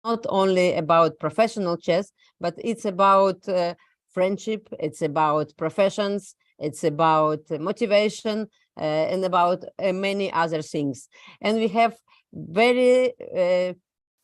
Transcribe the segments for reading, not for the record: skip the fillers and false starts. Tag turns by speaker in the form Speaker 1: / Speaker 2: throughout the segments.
Speaker 1: not only about professional chess, but it's about friendship, it's about professions, it's about motivation, and about many other things. And we have very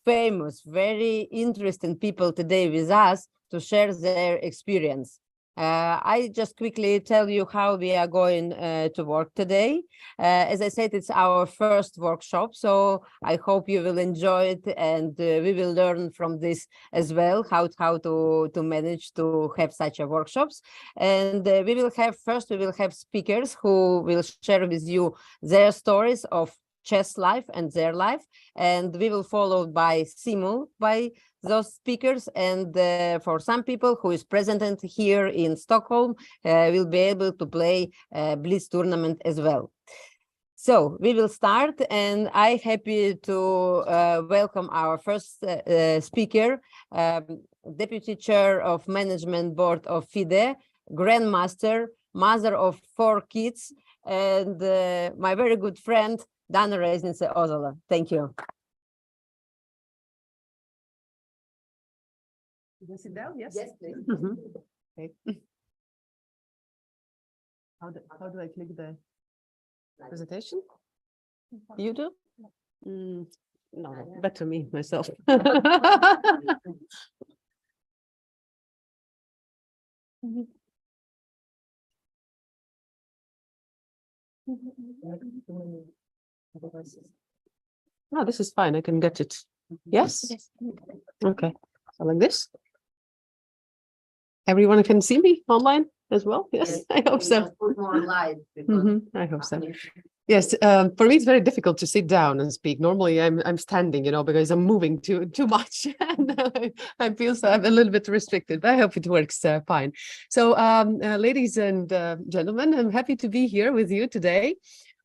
Speaker 1: famous, very interesting people today with us to share their experience. I just quickly tell you how we are going to work today. As I said, it's our first workshop, so I hope you will enjoy it, and we will learn from this as well, how to manage to have such a workshops. And we will have speakers who will share with you their stories of chess life and their life, and we will follow by simul by those speakers. And for some people who is present here in Stockholm, will be able to play Blitz tournament as well. So we will start, and I'm happy to welcome our first speaker, Deputy Chair of Management Board of FIDE, Grandmaster, mother of 4 kids, and my very good friend, Dana Reizniece-Ozola. Thank you.
Speaker 2: You can sit down, yes?
Speaker 1: Yes, please.
Speaker 2: Okay. How do I click the presentation? You do? No, better me, myself. No, this is fine. I can get it. Yes? Yes. Okay. So like this. Everyone can see me online as well. Yes, I hope so. I hope so. Yes, for me it's very difficult to sit down and speak. Normally I'm standing, because I'm moving too much, and I feel so I'm a little bit restricted. But I hope it works fine. So, ladies and gentlemen, I'm happy to be here with you today.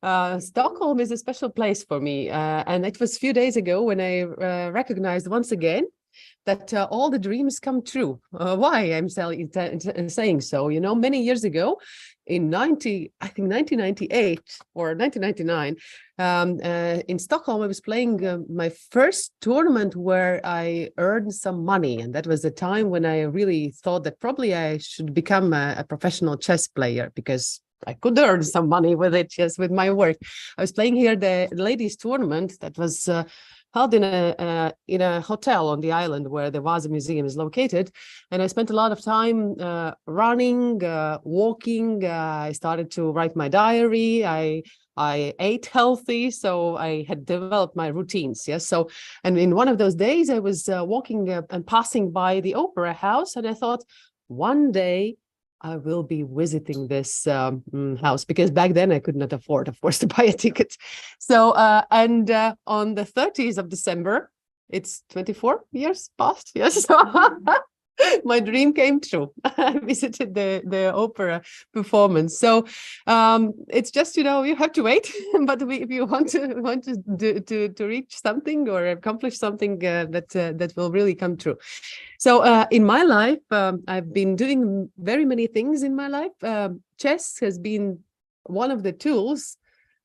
Speaker 2: Stockholm is a special place for me, and it was a few days ago when I recognized once again that all the dreams come true. Why I'm saying so? Many years ago, in 1998 or 1999, in Stockholm, I was playing my first tournament where I earned some money, and that was the time when I really thought that probably I should become a professional chess player, because I could earn some money with it, just with my work. I was playing here the ladies' tournament that was held in a hotel on the island where the Vasa Museum is located, and I spent a lot of time running, walking. I started to write my diary. I ate healthy, so I had developed my routines. Yes, so and in one of those days, I was walking and passing by the Opera House, and I thought, one day I will be visiting this house, because back then I could not afford, of course, to buy a ticket. So, on the 30th of December, it's 24 years past. Yes. My dream came true. I visited the opera performance. So it's just, you have to wait. But if you want to reach something or accomplish something, that will really come true. So in my life, I've been doing very many things in my life. Chess has been one of the tools,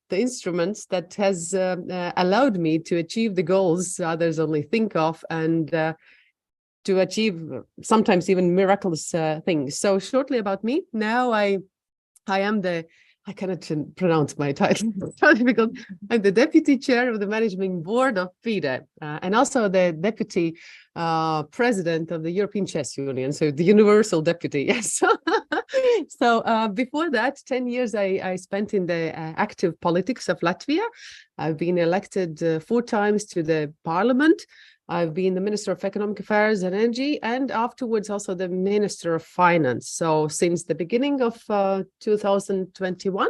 Speaker 2: the instruments that has allowed me to achieve the goals others only think of, and to achieve sometimes even miraculous things. So shortly about me, now I cannot pronounce my title. Because I'm the Deputy Chair of the Management Board of FIDE, and also the Deputy President of the European Chess Union, so the Universal Deputy, yes. So before that, 10 years I spent in the active politics of Latvia. I've been elected 4 times to the parliament. I've been the Minister of Economic Affairs and Energy, and afterwards also the Minister of Finance. So since the beginning of 2021,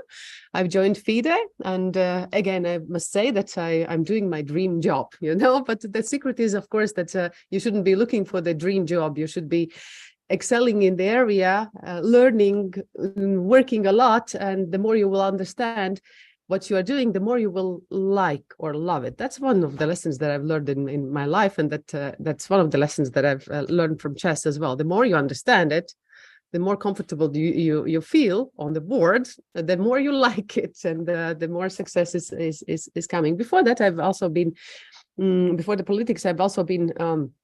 Speaker 2: I've joined FIDE. And again, I must say that I'm doing my dream job, but the secret is, of course, that you shouldn't be looking for the dream job. You should be excelling in the area, learning, working a lot, and the more you will understand what you are doing, the more you will like or love it. That's one of the lessons that I've learned in my life, and that's one of the lessons that I've learned from chess as well. The more you understand it, the more comfortable you feel on the board, the more you like it, and the more success is coming. Before that, I've also been before the politics, I've also been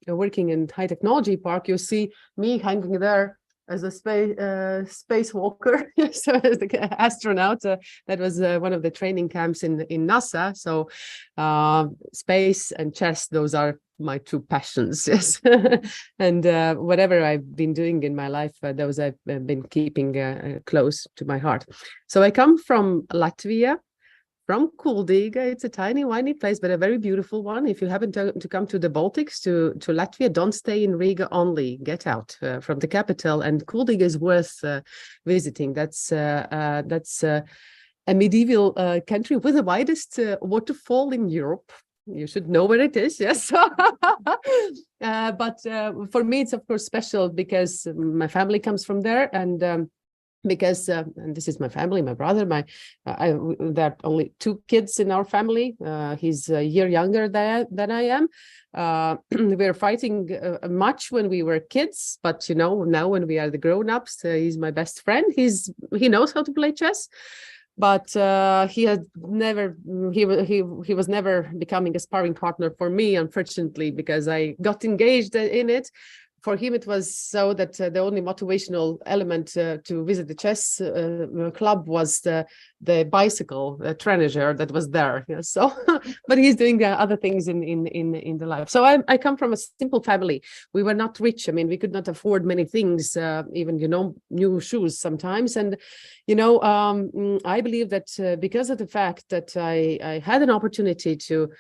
Speaker 2: working in high technology park. You see me hanging there as a spacewalker, so as the astronaut. That was one of the training camps in NASA. So space and chess, those are my two passions. Yes. And whatever I've been doing in my life, those I've been keeping close to my heart. So I come from Latvia, from Kuldiga. It's a tiny, whiny place, but a very beautiful one. If you happen to come to the Baltics, to Latvia, don't stay in Riga only. Get out from the capital. And Kuldiga is worth visiting. That's a medieval country with the widest waterfall in Europe. You should know where it is, yes. But for me, it's of course special because my family comes from there, and because and this is my family, my brother, there are only two kids in our family. He's a year younger than I am. We were fighting much when we were kids, but now when we are the grown-ups, he's my best friend. He knows how to play chess, but he was never becoming a sparring partner for me, unfortunately, because I got engaged in it. For him, it was so that the only motivational element to visit the chess club was the bicycle treasure that was there. Yeah, so, but he's doing other things in the life. So I come from a simple family. We were not rich. I mean, we could not afford many things, even new shoes sometimes. And I believe that because of the fact that I had an opportunity to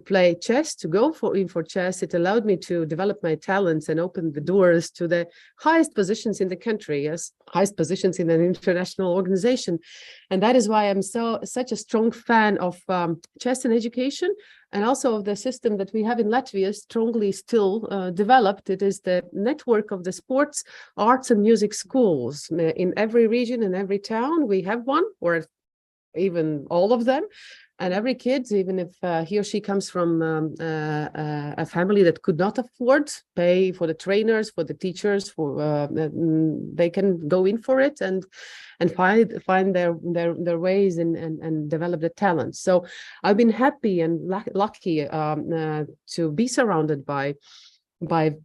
Speaker 2: play chess, to go for chess, it allowed me to develop my talents and open the doors to the highest positions in the country, yes, highest positions in an international organization. And that is why I'm such a strong fan of chess and education, and also of the system that we have in Latvia, strongly still developed. It is the network of the sports, arts and music schools. In every region, in every town, we have one, or even all of them. And every kid, even if he or she comes from a family that could not afford pay for the trainers, for the teachers, they can go in for it and find their ways and develop the talents. So I've been happy and lucky to be surrounded by the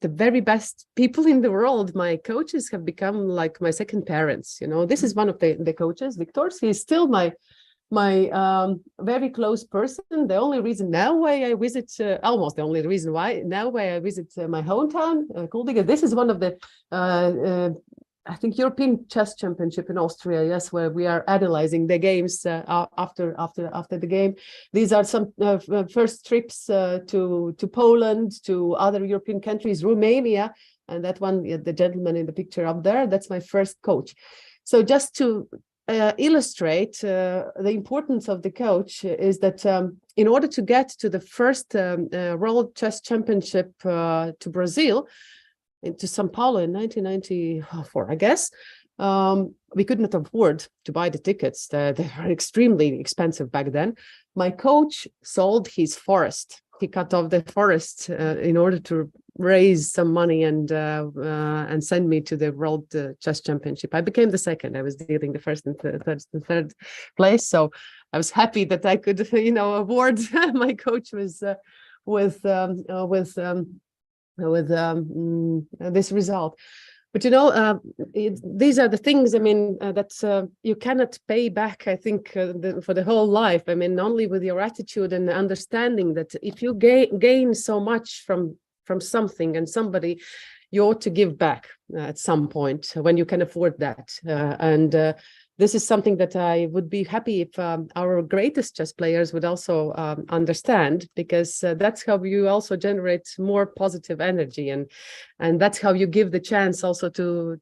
Speaker 2: very best people in the world. My coaches have become like my second parents. This is one of the coaches, Victor. He's still my very close person. The only reason now why I visit, almost the only reason why now why I visit my hometown, Kuldiga. This is one of the, I think, European Chess Championship in Austria. Yes, where we are analyzing the games after the game. These are some first trips to Poland, to other European countries, Romania, and that one, the gentleman in the picture up there, that's my first coach. So just to illustrate the importance of the coach is that in order to get to the first World Chess Championship to Brazil, to Sao Paulo in 1994, I guess, we could not afford to buy the tickets. They were extremely expensive back then. My coach sold his forest. He cut off the forest in order to raise some money and send me to the World Chess Championship. I became the second. I was dealing the first and third place. So I was happy that I could, award my coach with this result. But these are the things, that you cannot pay back, I think, for the whole life. Only with your attitude and understanding that if you gain so much from something and somebody, you ought to give back at some point when you can afford that. And this is something that I would be happy if our greatest chess players would also understand, because that's how you also generate more positive energy, and that's how you give the chance also to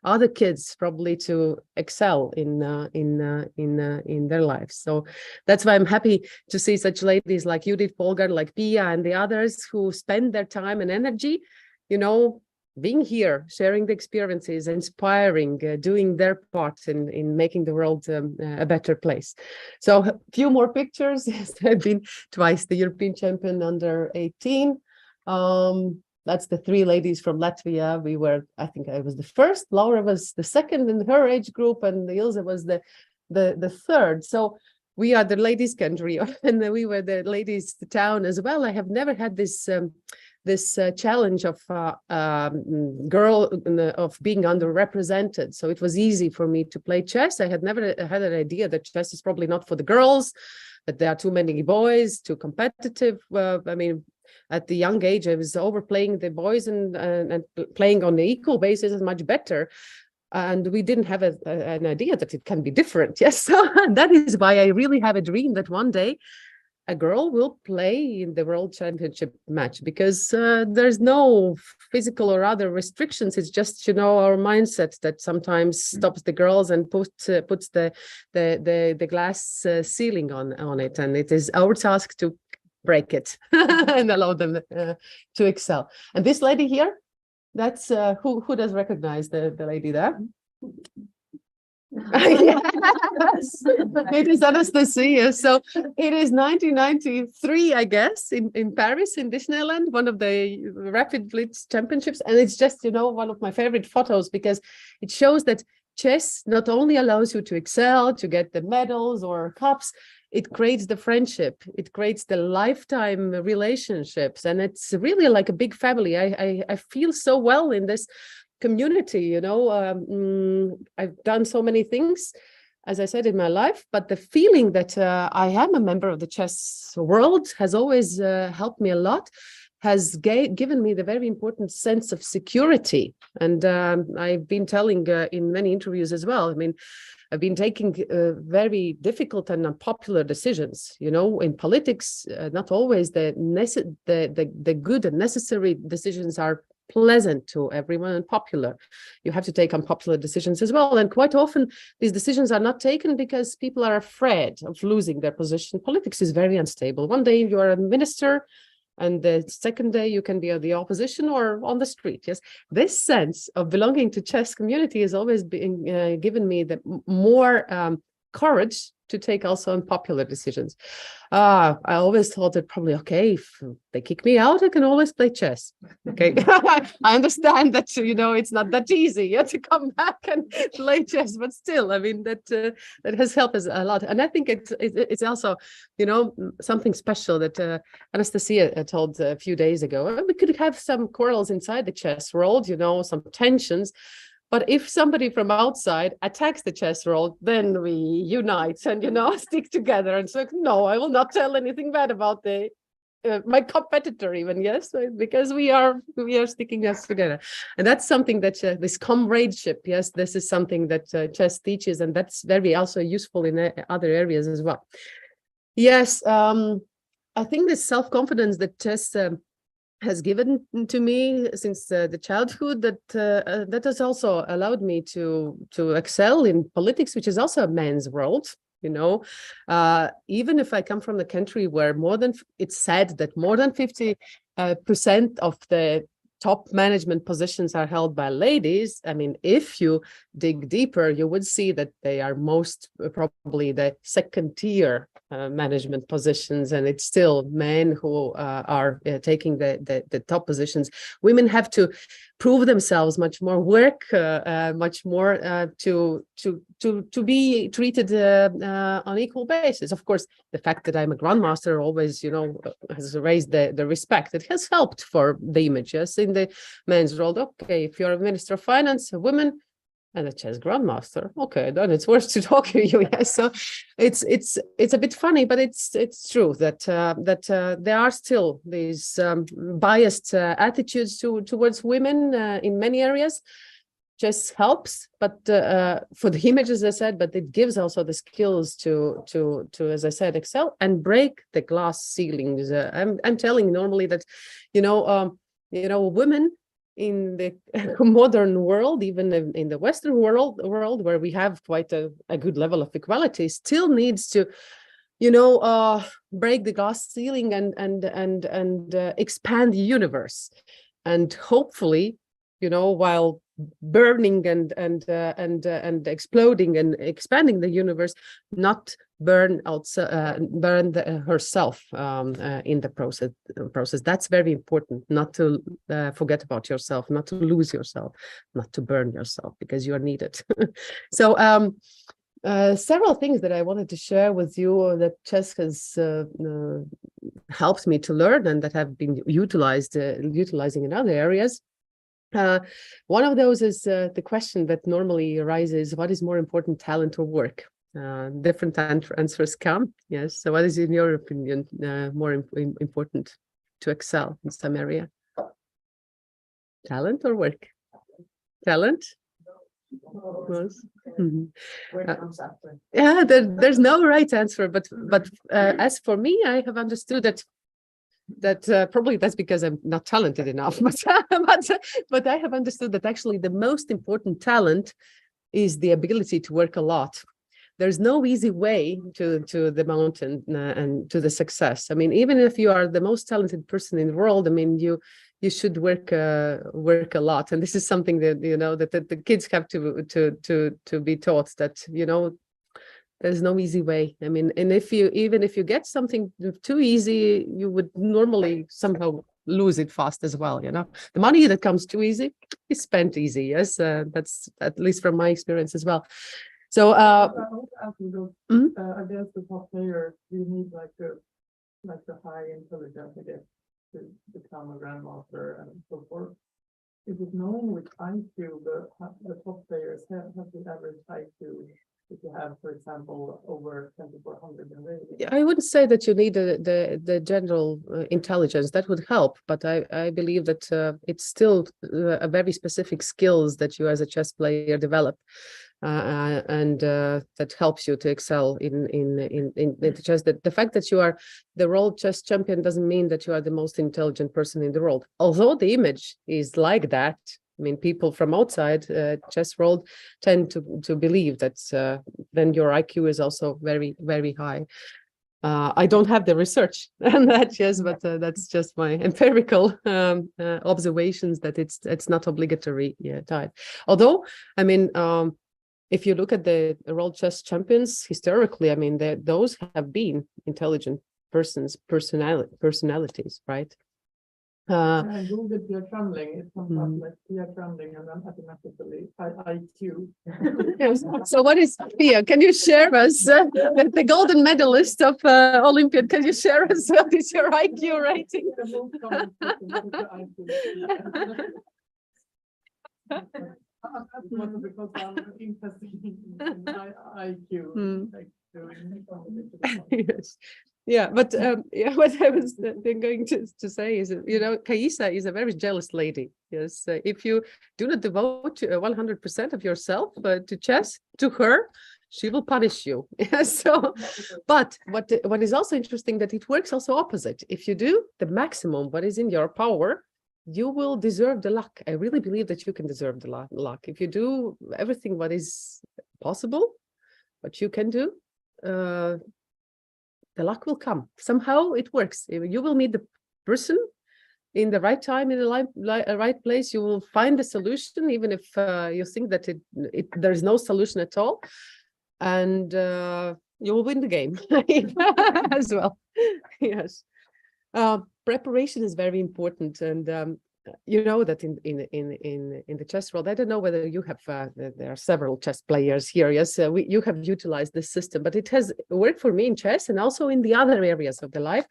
Speaker 2: other kids probably to excel in their lives. So that's why I'm happy to see such ladies like Judith Polgar, like Pia, and the others who spend their time and energy, being here, sharing the experiences, inspiring, doing their part in making the world a better place. So a few more pictures. I've been twice the European champion under 18. that's the three ladies from Latvia. We were, I think I was the first, Laura was the second in her age group, and Ilse was the third. So we are the ladies' country, and we were the ladies' town as well. I have never had this challenge of of being underrepresented. So it was easy for me to play chess. I had never had an idea that chess is probably not for the girls, that there are too many boys, too competitive. I mean, at the young age, I was overplaying the boys, and playing on the equal basis is much better. And we didn't have an idea that it can be different. Yes, so that is why I really have a dream that one day a girl will play in the World Championship match, because there's no physical or other restrictions. It's just, our mindset that sometimes stops the girls and puts the glass ceiling on it. And it is our task to break it and allow them to excel. And this lady here, that's who does recognize the lady there? Yes, it is Anastasia. So it is 1993, I guess, in Paris, in Disneyland, one of the Rapid Blitz championships. And it's just, one of my favorite photos, because it shows that chess not only allows you to excel, to get the medals or cups, it creates the friendship, it creates the lifetime relationships. And it's really like a big family. I feel so well in this community, I've done so many things, as I said, in my life, but the feeling that I am a member of the chess world has always helped me a lot, has given me the very important sense of security. And I've been telling in many interviews as well, I mean, I've been taking very difficult and unpopular decisions, in politics. Not always the good and necessary decisions are pleasant to everyone and popular. You have to take unpopular decisions as well. And quite often these decisions are not taken because people are afraid of losing their position. Politics is very unstable. One day you are a minister, and the second day you can be the opposition or on the street. Yes, this sense of belonging to chess community has always been given me the more courage to take also unpopular decisions. I always thought that probably, okay, if they kick me out, I can always play chess. Okay, I understand that, it's not that easy to come back and play chess, but still, I mean, that has helped us a lot. And I think it's also, something special that Anastasia told a few days ago. We could have some quarrels inside the chess world, some tensions. But if somebody from outside attacks the chess world, then we unite and, stick together. And so, no, I will not tell anything bad about my competitor even, yes, because we are sticking us together. And that's something that this comradeship, yes, this is something that chess teaches, and that's very also useful in other areas as well. Yes, I think this self-confidence that chess has given to me since the childhood, that has also allowed me to excel in politics, which is also a man's world. Even if I come from a country where it's said that more than 50% of the top management positions are held by ladies. I mean, if you dig deeper, you would see that they are most probably the second tier management positions, and it's still men who are taking the top positions. Women have to prove themselves much more, work much more to be treated on equal basis. Of course, the fact that I'm a grandmaster always, has raised the respect. It has helped for the image, yes, in the men's world. Okay, if you're a minister of finance, a woman, and a chess grandmaster, okay, then it's worth to talk to you. Yes, so it's a bit funny, but it's true that there are still these biased attitudes towards women in many areas. Chess helps, but for the image, as I said, but it gives also the skills to as I said, excel and break the glass ceilings. I'm telling normally that women in the modern world, even in the Western world where we have quite a good level of equality, still needs to break the glass ceiling and expand the universe. And hopefully, while burning and exploding and expanding the universe, not burn out, herself in the process. That's very important, not to forget about yourself, not to lose yourself, not to burn yourself, because you are needed. So several things that I wanted to share with you that chess has helped me to learn and that have been utilizing in other areas. One of those is the question that normally arises: what is more important, talent or work? Different answers come. Yes. So what is, in your opinion, more important to excel in some area? Talent or work? Talent? Yes. Yeah, there's no right answer, but as for me, I have understood that probably that's because I'm not talented enough, but I have understood that actually the most important talent is the ability to work a lot. There's no easy way to the mountain and to the success. I mean, even if you are the most talented person in the world, I mean, you should work a lot. And this is something that, you know, that the kids have to be taught, that, you know, there's no easy way. I mean, and even if you get something too easy, you would normally somehow lose it fast as well. You know, the money that comes too easy is spent easy. Yes, that's at least from my experience as well. So,
Speaker 3: against the top player, you need like the high intelligence, I guess, to become a grandmaster and so forth. Is it known which IQ the top players have the average IQ? If you have, for example, over 2400 in rating?
Speaker 2: I wouldn't say that you need the general intelligence. That would help, but I believe that it's still a very specific skills that you as a chess player develop, and that helps you to excel in the chess. The fact that you are the world chess champion doesn't mean that you are the most intelligent person in the world, although the image is like that. I mean, people from outside chess world tend to believe that then your IQ is also very, very high. I don't have the research on that, yes, but that's just my empirical observations, that it's not obligatory type. Although, I mean, if you look at the world chess champions historically, I mean, those have been intelligent personalities, right?
Speaker 3: I googled Pia Cramling. It comes up like Pia Cramling and then mathematically IQ.
Speaker 2: Yes. So what is Pia? Can you share us the golden medalist of Olympiad? Can you share us what is your IQ rating?
Speaker 3: Because I'm interested in IQ. Like doing
Speaker 2: yes. Yeah, but what I was going to say is, you know, Kaisa is a very jealous lady. Yes, if you do not devote 100% of yourself to chess, to her, she will punish you. Yes. So, but what is also interesting, that it works also opposite. If you do the maximum what is in your power, you will deserve the luck. I really believe that you can deserve the luck if you do everything what is possible, what you can do. The luck will come. Somehow it works. You will meet the person in the right time, in the right place. You will find the solution, even if you think that there is no solution at all. And you will win the game as well. Yes. Preparation is very important. And you know that in the chess world, I don't know whether you have, there are several chess players here. Yes, you have utilized this system, but it has worked for me in chess and also in the other areas of the life.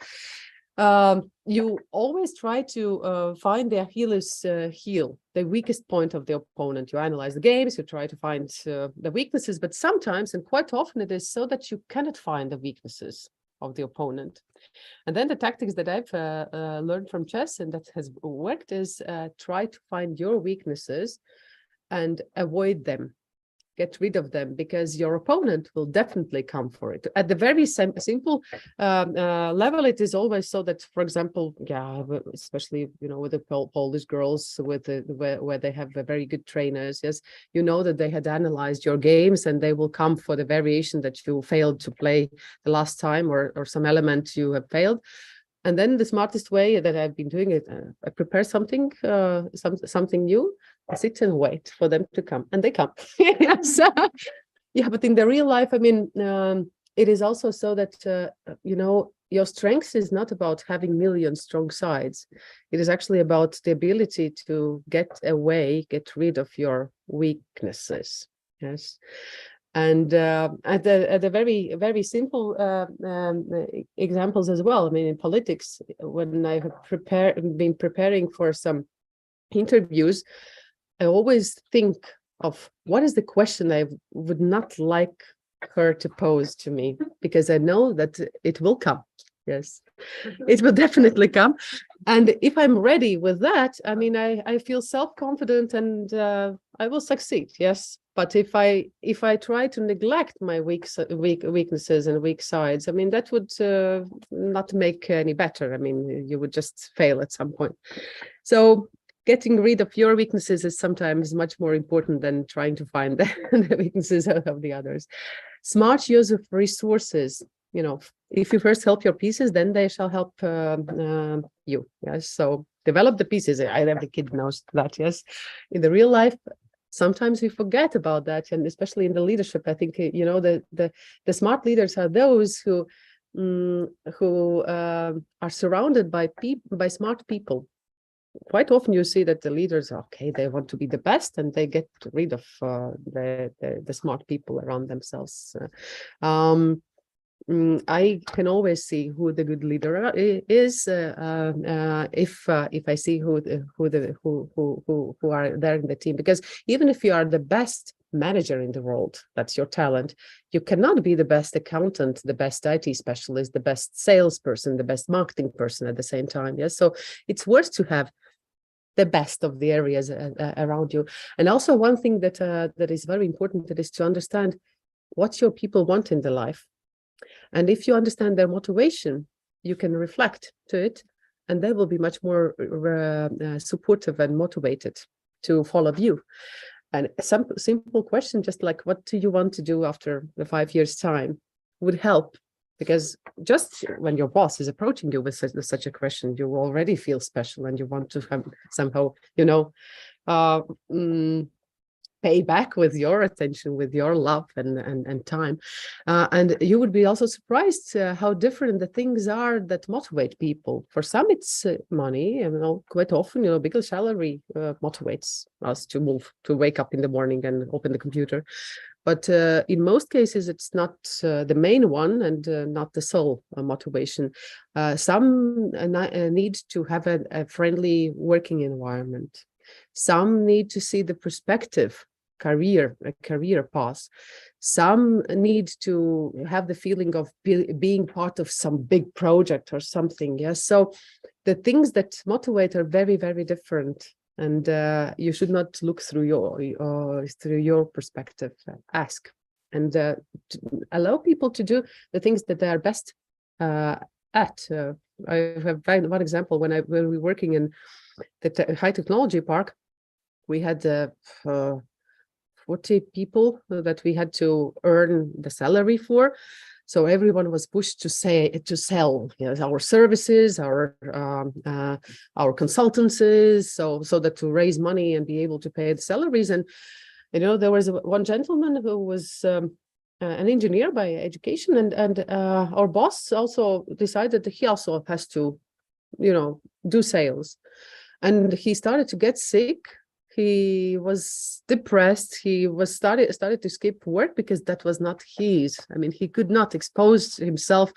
Speaker 2: You always try to find the Achilles heel, the weakest point of the opponent. You analyze the games, you try to find the weaknesses, but sometimes, and quite often, it is so that you cannot find the weaknesses of the opponent. And then the tactics that I've learned from chess and that has worked is try to find your weaknesses and avoid them, get rid of them, because your opponent will definitely come for it. At the very simple level, it is always so that, for example, especially, you know, with the Polish girls, with where they have very good trainers, yes, you know that they had analyzed your games and they will come for the variation that you failed to play the last time, or some element you have failed. And then the smartest way that I've been doing it, I prepare something, something new. I sit and wait for them to come, and they come. Yes. Yeah, but in the real life, I mean, it is also so that your strength is not about having million strong sides. It is actually about the ability to get rid of your weaknesses. Yes. And at the very, very simple examples as well. I mean, in politics, when I have been preparing for some interviews, I always think of what is the question I would not like her to pose to me, because I know that it will come. Yes, it will definitely come. And if I'm ready with that, I mean, I feel self-confident and I will succeed. Yes. But if I try to neglect my weaknesses and weak sides, I mean, that would not make any better. I mean, you would just fail at some point. So getting rid of your weaknesses is sometimes much more important than trying to find the weaknesses of the others. Smart use of resources. If you first help your pieces, then they shall help you. Yes. So develop the pieces. Every kid knows that. Yes. In the real life, sometimes we forget about that, and especially in the leadership, I think the smart leaders are those who are surrounded by smart people. Quite often you see that the leaders, they want to be the best, and they get rid of the smart people around themselves. I can always see who the good leader is if I see who are there in the team. Because even if you are the best manager in the world, that's your talent, you cannot be the best accountant, the best IT specialist, the best salesperson, the best marketing person at the same time. Yes, so it's worth to have the best of the areas around you. And also one thing that is very important, that is to understand what your people want in their life. And if you understand their motivation, you can reflect to it, and they will be much more supportive and motivated to follow you. And some simple question, just like, what do you want to do after the 5 years' time, would help. Because just when your boss is approaching you with such a question, you already feel special, and you want to have somehow, pay back with your attention, with your love and time. And you would be also surprised how different the things are that motivate people. For some, it's money. Quite often, bigger salary motivates us to move, to wake up in the morning and open the computer. But in most cases, it's not the main one, and not the sole motivation. Some need to have a friendly working environment. Some need to see the perspective, a career path. Some need to have the feeling of being part of some big project or something. Yes. So the things that motivate are very, very different. And you should not look through your perspective. Ask and allow people to do the things that they are best at. I have one example. When we were working in the high technology park, we had 40 people that we had to earn the salary for. So everyone was pushed to sell our services, our consultancies, so that to raise money and be able to pay the salaries. And there was one gentleman who was an engineer by education, and our boss also decided that he also has to, do sales. And he started to get sick. He was depressed. He was started to skip work because that was not his. I mean, he could not expose himself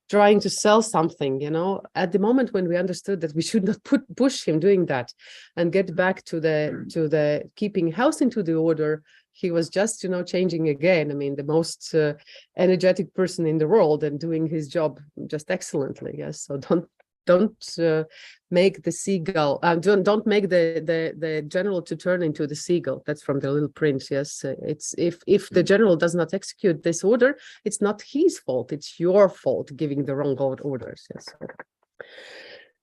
Speaker 2: trying to sell something, At the moment when we understood that we should not push him doing that and get back to the keeping house into the order, he was just, changing again. I mean, the most energetic person in the world and doing his job just excellently. Yes. So don't make the seagull. Don't make the general to turn into the seagull. That's from the Little Prince. Yes, it's if the general does not execute this order, it's not his fault. It's your fault giving the wrong orders. Yes.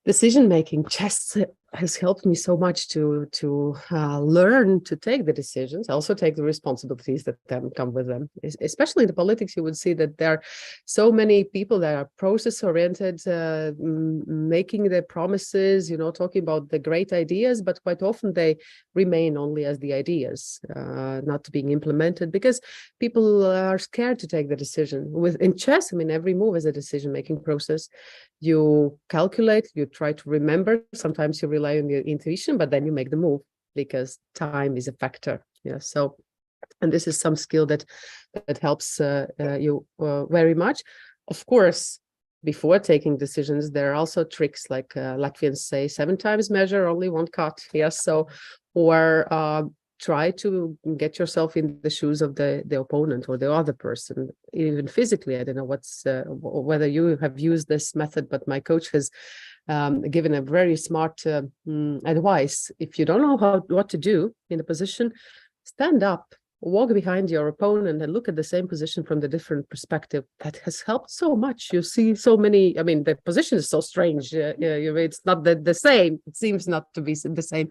Speaker 2: Decision making. Chess has helped me so much to learn to take the decisions, also take the responsibilities that then come with them. Especially in the politics, you would see that there are so many people that are process oriented, making their promises, talking about the great ideas, but quite often they remain only as the ideas, not being implemented, because people are scared to take the decision. In chess, I mean, every move is a decision-making process. You calculate, you try to remember, sometimes you rely on your intuition, but then you make the move because time is a factor. Yeah. So, and this is some skill that helps you very much. Of course, before taking decisions, there are also tricks like Latvians say, 7 times measure, only 1 cut. Yes. So, or try to get yourself in the shoes of the opponent or the other person, even physically. I don't know whether you have used this method, but my coach has given a very smart advice. If you don't know what to do in a position, stand up, walk behind your opponent and look at the same position from the different perspective. That has helped so much. You see so many, I mean, the position is so strange. It's not the same. It seems not to be the same,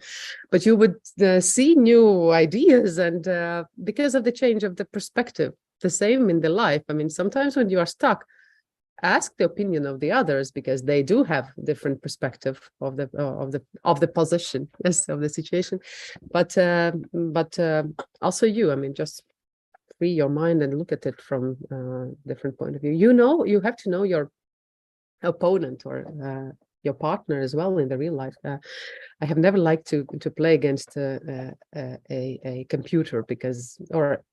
Speaker 2: but you would see new ideas, and because of the change of the perspective. The same in the life. I mean, sometimes when you are stuck, ask the opinion of the others, because they do have different perspective of the position, yes, of the situation. But also you, I mean, just free your mind and look at it from different point of view. You have to know your opponent or your partner as well in the real life. I have never liked to play against a computer or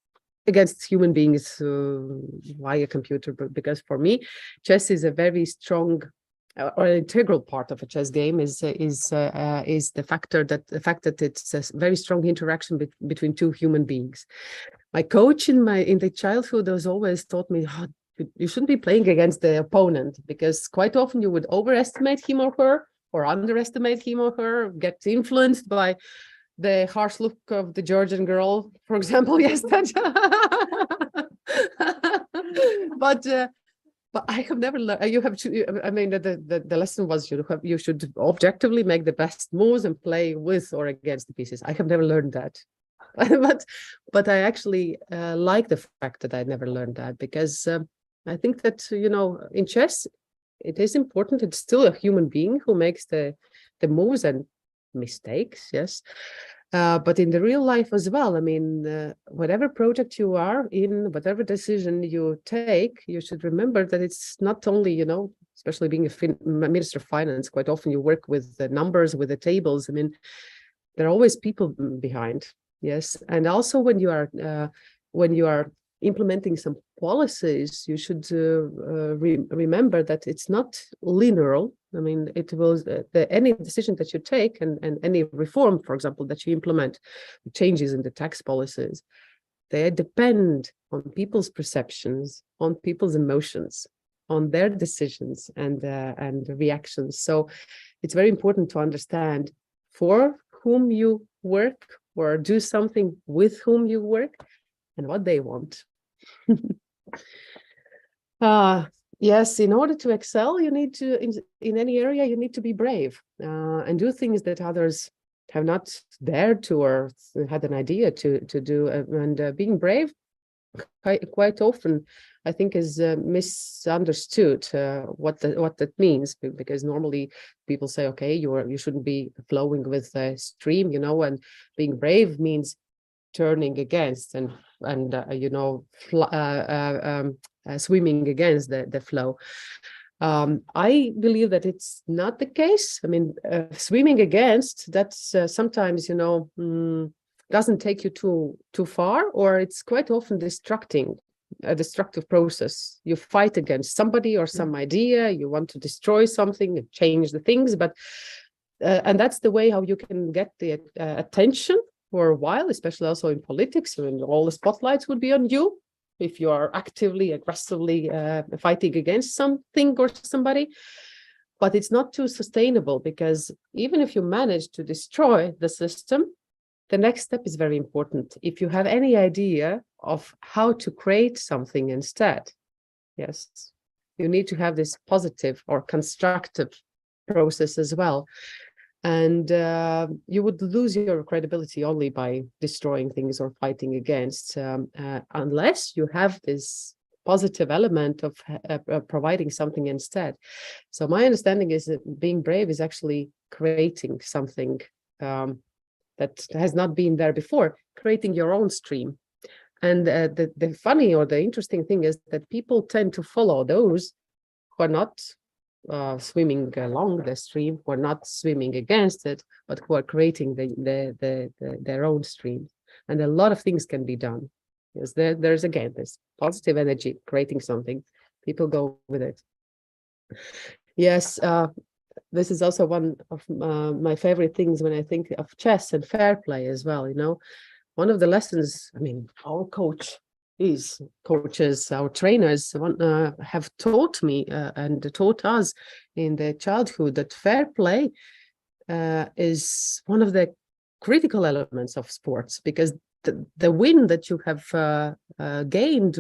Speaker 2: against human beings via a computer, because for me, chess is a very strong or integral part of a chess game is the fact that it's a very strong interaction between 2 human beings. My coach in the childhood has always taught me, you shouldn't be playing against the opponent, because quite often you would overestimate him or her, or underestimate him or her, get influenced by the harsh look of the Georgian girl, for example. Yes, but I have never learned. You have to. I mean, the lesson was you should objectively make the best moves and play with or against the pieces. I have never learned that, but I actually like the fact that I never learned that, because I think that in chess it is important. It's still a human being who makes the moves and mistakes, yes, but in the real life as well. I mean, whatever project you are in, whatever decision you take, you should remember that it's not only, especially being a minister of finance, quite often you work with the numbers, with the tables. I mean, there are always people behind, yes. And also when you are implementing some policies, you should remember that it's not linear. I mean, it will any decision that you take and any reform, for example, that you implement, changes in the tax policies, they depend on people's perceptions, on people's emotions, on their decisions and reactions. So it's very important to understand for whom you work or do something with whom you work and what they want. Yes, in order to excel, you need to, in any area, you need to be brave and do things that others have not dared to or had an idea to do. And being brave quite often, I think, is misunderstood what that means, because normally people say, okay, you shouldn't be flowing with the stream, and being brave means turning against and swimming against the flow. I believe that it's not the case. I mean, swimming against, that's sometimes doesn't take you too far, or it's quite often a destructive process. You fight against somebody or some idea, you want to destroy something and change the things, but and that's the way how you can get the attention for a while, especially also in politics, when all the spotlights would be on you if you are actively, aggressively fighting against something or somebody. But it's not too sustainable, because even if you manage to destroy the system, the next step is very important. If you have any idea of how to create something instead, yes, you need to have this positive or constructive process as well. And you would lose your credibility only by destroying things or fighting against, unless you have this positive element of providing something instead. So my understanding is that being brave is actually creating something that has not been there before, creating your own stream. And the funny or the interesting thing is that people tend to follow those who are not swimming along the stream, who are not swimming against it, but who are creating their own stream. And a lot of things can be done. Yes, there's again this positive energy, creating something. People go with it. Yes, this is also one of my favorite things when I think of chess and fair play as well. You know, one of the lessons, I mean, our coaches, our trainers have taught me and taught us in the childhood that fair play is one of the critical elements of sports, because the win that you have gained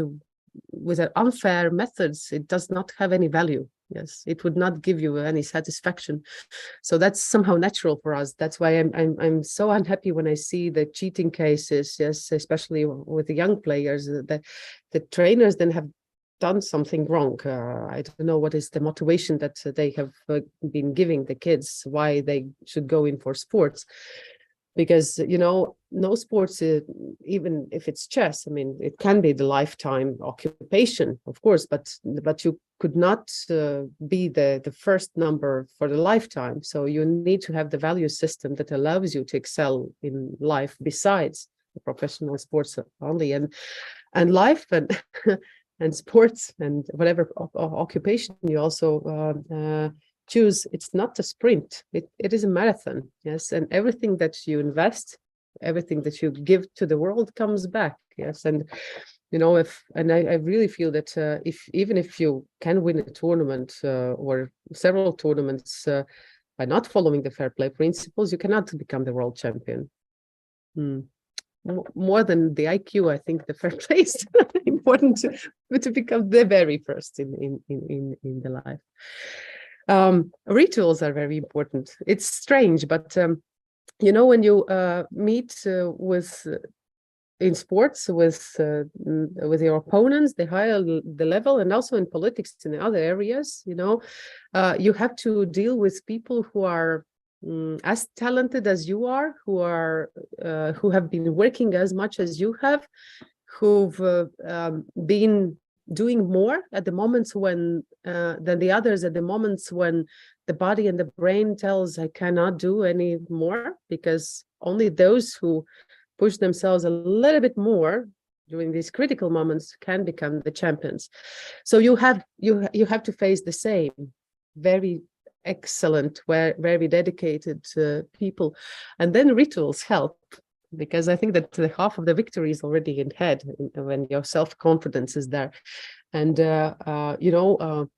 Speaker 2: with unfair methods, it does not have any value. Yes, it would not give you any satisfaction. So that's somehow natural for us. That's why I'm so unhappy when I see the cheating cases. Yes, especially with the young players. The trainers then have done something wrong. I don't know what is the motivation that they have been giving the kids, why they should go in for sports. Because, you know, no sports, even if it's chess, I mean, it can be the lifetime occupation, of course, but you could not be the first number for the lifetime. So you need to have the value system that allows you to excel in life besides the professional sports only. And life and and sports and whatever occupation you also choose, it's not a sprint, it is a marathon. Yes, and everything that you invest, everything that you give to the world comes back. Yes, and you know, I really feel that even if you can win a tournament or several tournaments by not following the fair play principles, you cannot become the world champion. More than the IQ, I think the fair play is important to become the very first in the life. Rituals are very important. It's strange, but you know, when you meet with in sports with your opponents, the higher the level, and also in politics in other areas, you know, you have to deal with people who are as talented as you are, who have been working as much as you have, who've been doing more at the moments when than the others, at the moments when the body and the brain tells I cannot do any more, because only those who push themselves a little bit more during these critical moments can become the champions. So you have to face the same very excellent, very dedicated people, and then rituals help. Because I think that the half of the victory is already in head when your self-confidence is there. And, you know,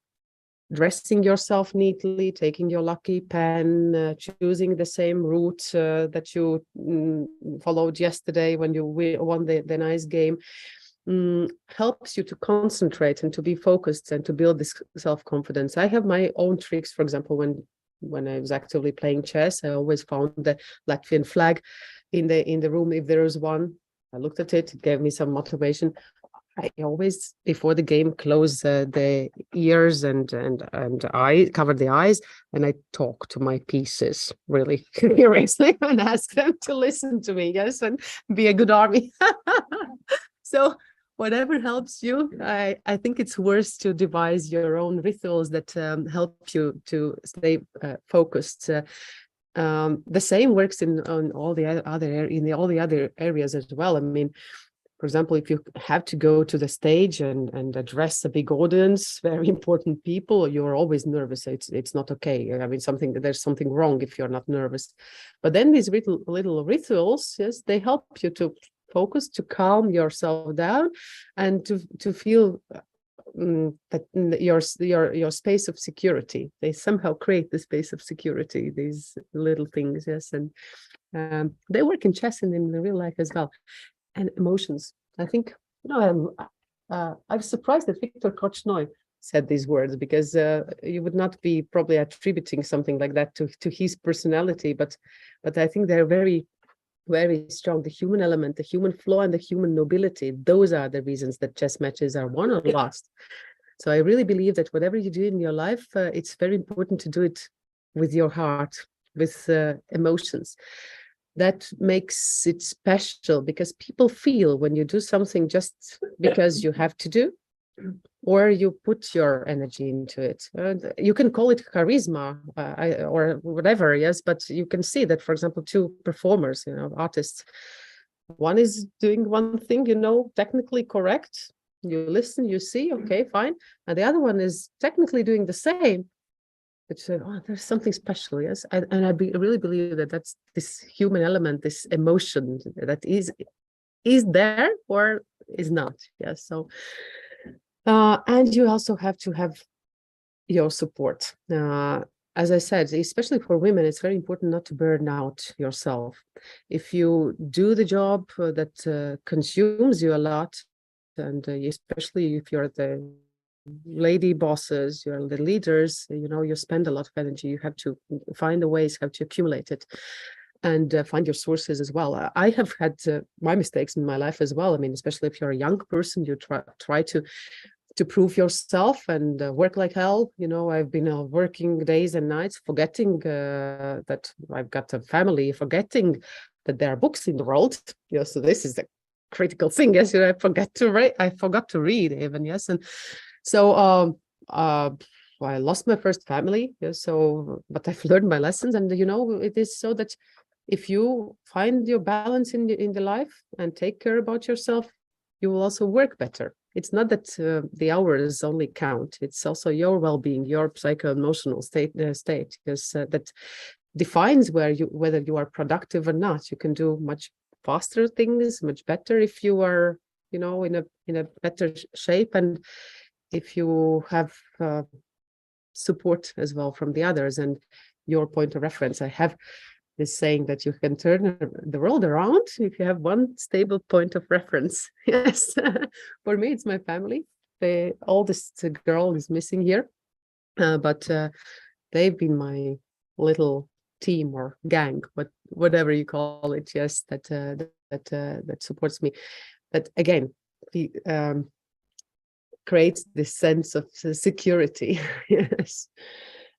Speaker 2: dressing yourself neatly, taking your lucky pen, choosing the same route that you followed yesterday when you won the nice game, helps you to concentrate and to be focused and to build this self-confidence. I have my own tricks. For example, when I was actively playing chess, I always found the Latvian flag in the room, if there is one. I looked at it, it gave me some motivation. I always, before the game, close the ears and I cover the eyes, and I talk to my pieces really seriously and ask them to listen to me, yes, and be a good army. So whatever helps you, I think it's worth to devise your own rituals that help you to stay focused. The same works in all the other areas as well. I mean, for example, if you have to go to the stage and address a big audience, very important people, you're always nervous. It's not okay. I mean, there's something wrong if you're not nervous. But then these little rituals, yes, they help you to focus, to calm yourself down, and to feel that your space of security. They somehow create the space of security, these little things. Yes, and they work in chess and in real life as well. And emotions, I think, you know, I was surprised that Viktor Korchnoi said these words, because you would not be probably attributing something like that to his personality, but I think they're very, very strong. The human element, the human flow, and the human nobility, those are the reasons that chess matches are won or lost. So I really believe that whatever you do in your life, it's very important to do it with your heart, with emotions. That makes it special, because people feel when you do something just because you have to do, or you put your energy into it. You can call it charisma or whatever, yes, but you can see that, for example, two performers, artists, one is doing one thing, technically correct. You listen, you see, okay, fine. And the other one is technically doing the same. But there's something special, yes. I really believe that that's this human element, this emotion that is there or is not, yes. So, and you also have to have your support. As I said, especially for women, it's very important not to burn out yourself. If you do the job that consumes you a lot, and especially if you're the lady bosses, you're the leaders, you spend a lot of energy. You have to find the ways how to accumulate it, and find your sources as well. I have had my mistakes in my life as well. I mean, especially if you're a young person, you try to prove yourself and work like hell. I've been working days and nights, forgetting that I've got a family, forgetting that there are books in the world. So this is the critical thing. Yes, I forgot to read even. Yes, and so I lost my first family. So, but I've learned my lessons, and it is so that if you find your balance in the life and take care about yourself, you will also work better. It's not that the hours only count. It's also your well-being, your psycho-emotional state, because that defines whether you are productive or not. You can do much faster things, much better if you are, in a better shape, and if you have support as well from the others and your point of reference. I have this saying that you can turn the world around if you have one stable point of reference. Yes, for me, it's my family. The oldest girl is missing here, but they've been my little team or gang, whatever you call it. Yes, that supports me. That again, creates this sense of security. Yes.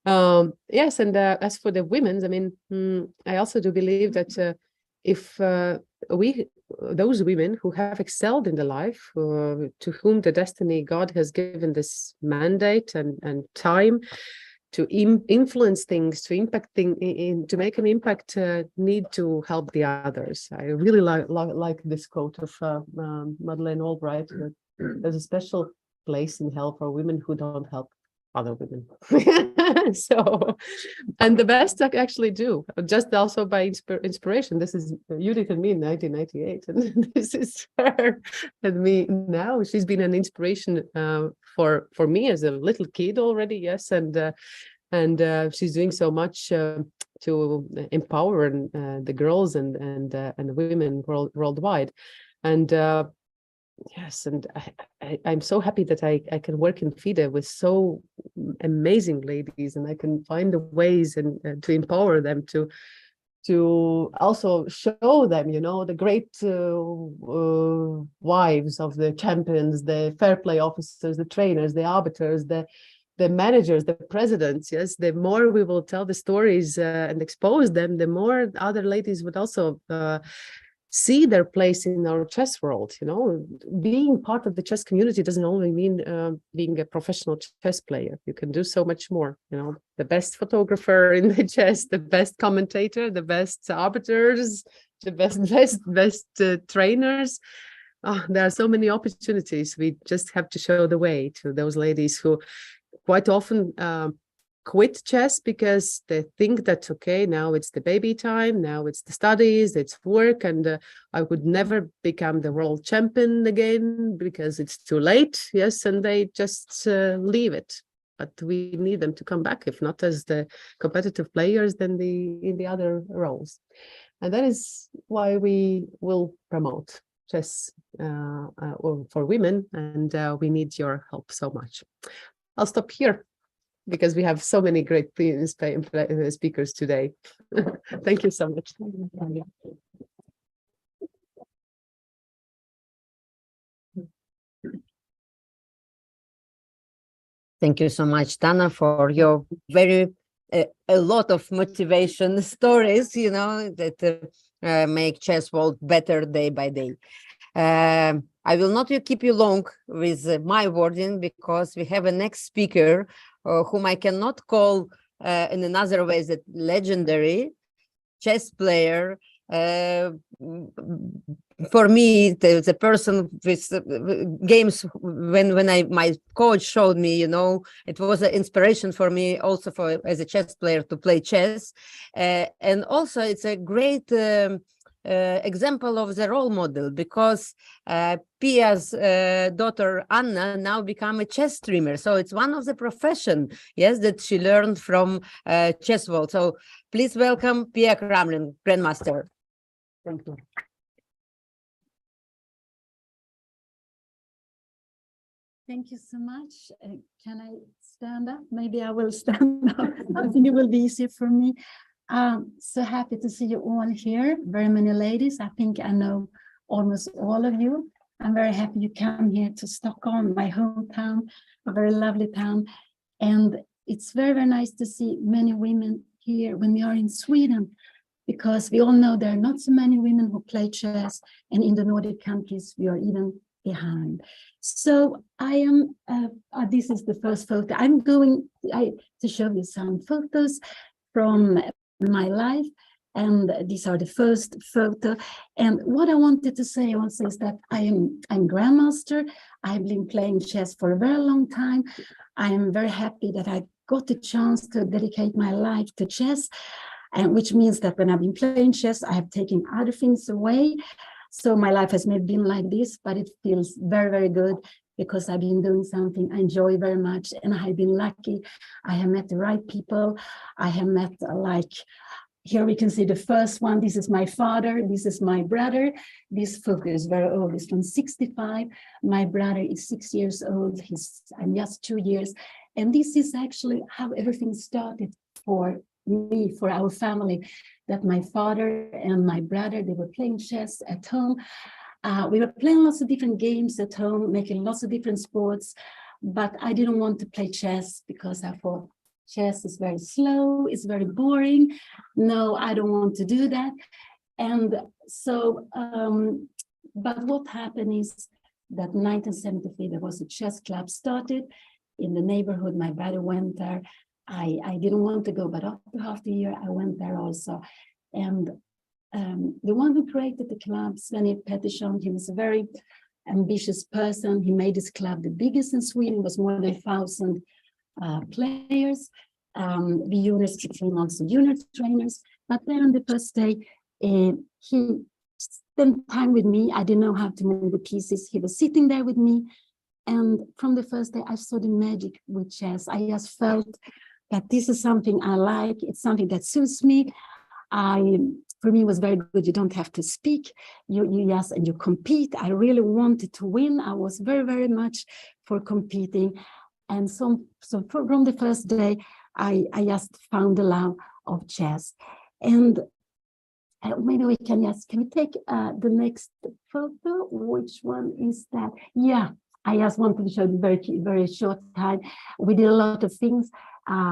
Speaker 2: Yes, and as for the women, I mean, I also do believe that if those women who have excelled in the life, to whom the destiny God has given this mandate and time to influence things, to impact to make an impact, need to help the others. I really like this quote of Madeleine Albright. There's a special place in hell for women who don't help other women. So, and the best I actually do, just also by inspiration. This is Judith and me in 1998, and this is her and me now. She's been an inspiration for me as a little kid already. Yes, and she's doing so much to empower the girls and women worldwide, and. Yes, and I'm so happy that I can work in FIDE with so amazing ladies, and I can find the ways and to empower them to also show them, the great wives of the champions, the fair play officers, the trainers, the arbiters, the managers, the presidents. Yes, the more we will tell the stories and expose them, the more other ladies would also see their place in our chess world. Being part of the chess community doesn't only mean being a professional chess player. You can do so much more. The best photographer in the chess, the best commentator, the best arbiters, the best trainers. There are so many opportunities. We just have to show the way to those ladies who quite often quit chess because they think that, okay, now it's the baby time, now it's the studies, it's work, and I would never become the world champion again because it's too late. Yes, and they just leave it. But we need them to come back, if not as the competitive players, then in the other roles. And that is why we will promote chess for women, and we need your help so much. I'll stop here because we have so many great speakers today. Thank you so much.
Speaker 1: Thank you so much, Tana, for your very a lot of motivation stories, you know, that make chess world better day by day. I will not keep you long with my wording because we have a next speaker whom I cannot call in another way that legendary chess player. For me, the person with games, when my coach showed me, you know, it was an inspiration for me also for as a chess player to play chess, and also it's a great example of the role model because Pia's daughter Anna now become a chess streamer. So it's one of the profession, yes, that she learned from chess world. So please welcome Pia Cramling, Grandmaster. Thank you.
Speaker 4: Thank you so much. Can I stand up? Maybe I will stand up. I think it will be easier for me. So happy to see you all here. Very many ladies. I think I know almost all of you. I'm very happy you come here to Stockholm, my hometown, a very lovely town. And it's very, very nice to see many women here when we are in Sweden, because we all know there are not so many women who play chess, and in the Nordic countries, we are even behind. So I am, this is the first photo. I'm going to show you some photos from my life, and these are the first photo. And what I wanted to say also is that I'm grandmaster. I've been playing chess for a very long time. I am very happy that I got the chance to dedicate my life to chess, and which means that when I've been playing chess, I have taken other things away. So my life has maybe been like this, but it feels very, very good because I've been doing something I enjoy very much, and I have been lucky. I have met the right people. I have met like, here we can see the first one. This is my father. This is my brother. This photo is very old. It's from 65. My brother is 6 years old. I'm just 2 years. And this is actually how everything started for me, for our family, that my father and my brother, they were playing chess at home. We were playing lots of different games at home, making lots of different sports, but I didn't want to play chess because I thought chess is very slow, it's very boring. No, I don't want to do that. And so, but what happened is that 1973, there was a chess club started in the neighborhood. My brother went there. I didn't want to go, but after half the year, I went there also. And the one who created the club, Scandic Continental, he was a very ambitious person. He made his club the biggest in Sweden. It was more than 1,000 players. The juniors became also junior trainers. But then on the first day, he spent time with me. I didn't know how to move the pieces. He was sitting there with me. And from the first day, I saw the magic with chess. I just felt that this is something I like. It's something that suits me. For me, it was very good. You don't have to speak. You just, and you compete. I really wanted to win. I was very, very much for competing. And so from the first day, I just found the love of chess. And maybe we can we take the next photo? Which one is that? Yeah, I just wanted to show you very, very short time. We did a lot of things.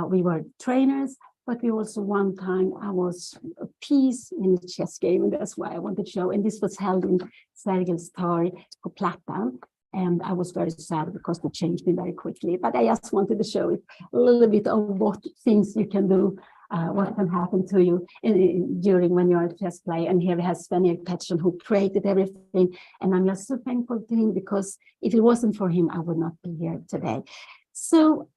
Speaker 4: We were trainers, but we also one time I was a piece in a chess game, and that's why I wanted to show. And this was held in Sveriges torg på Plattan. And I was very sad because they changed me very quickly. But I just wanted to show it a little bit of what things you can do, what can happen to you during when you're a chess player. And here we have Scandic Continental, who created everything. And I'm just so thankful to him, because if it wasn't for him, I would not be here today. So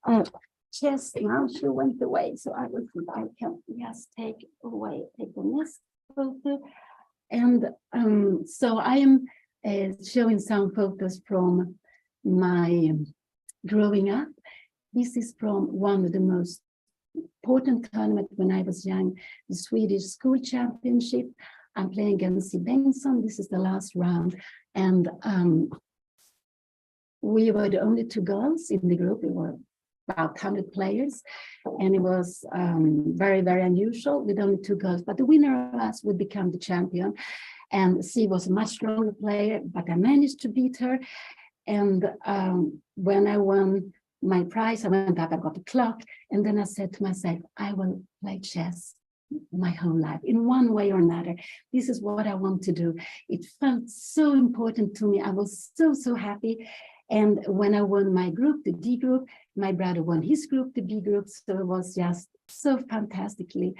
Speaker 4: chess now, she went away. So I can just take the next photo. And so I am showing some photos from my growing up. This is from one of the most important tournaments when I was young, the Swedish school championship. I'm playing against Bengtsson. This is the last round. And we were the only two girls in the group. We were about 100 players, and it was very, very unusual with only 2 girls. But the winner of us would become the champion, and she was a much stronger player, but I managed to beat her. And when I won my prize, I went up, I got a clock, and then I said to myself, I will play chess my whole life in one way or another. This is what I want to do. It felt so important to me. I was so happy. And when I won my group, the D group, my brother won his group, the B group. So it was just so fantastically.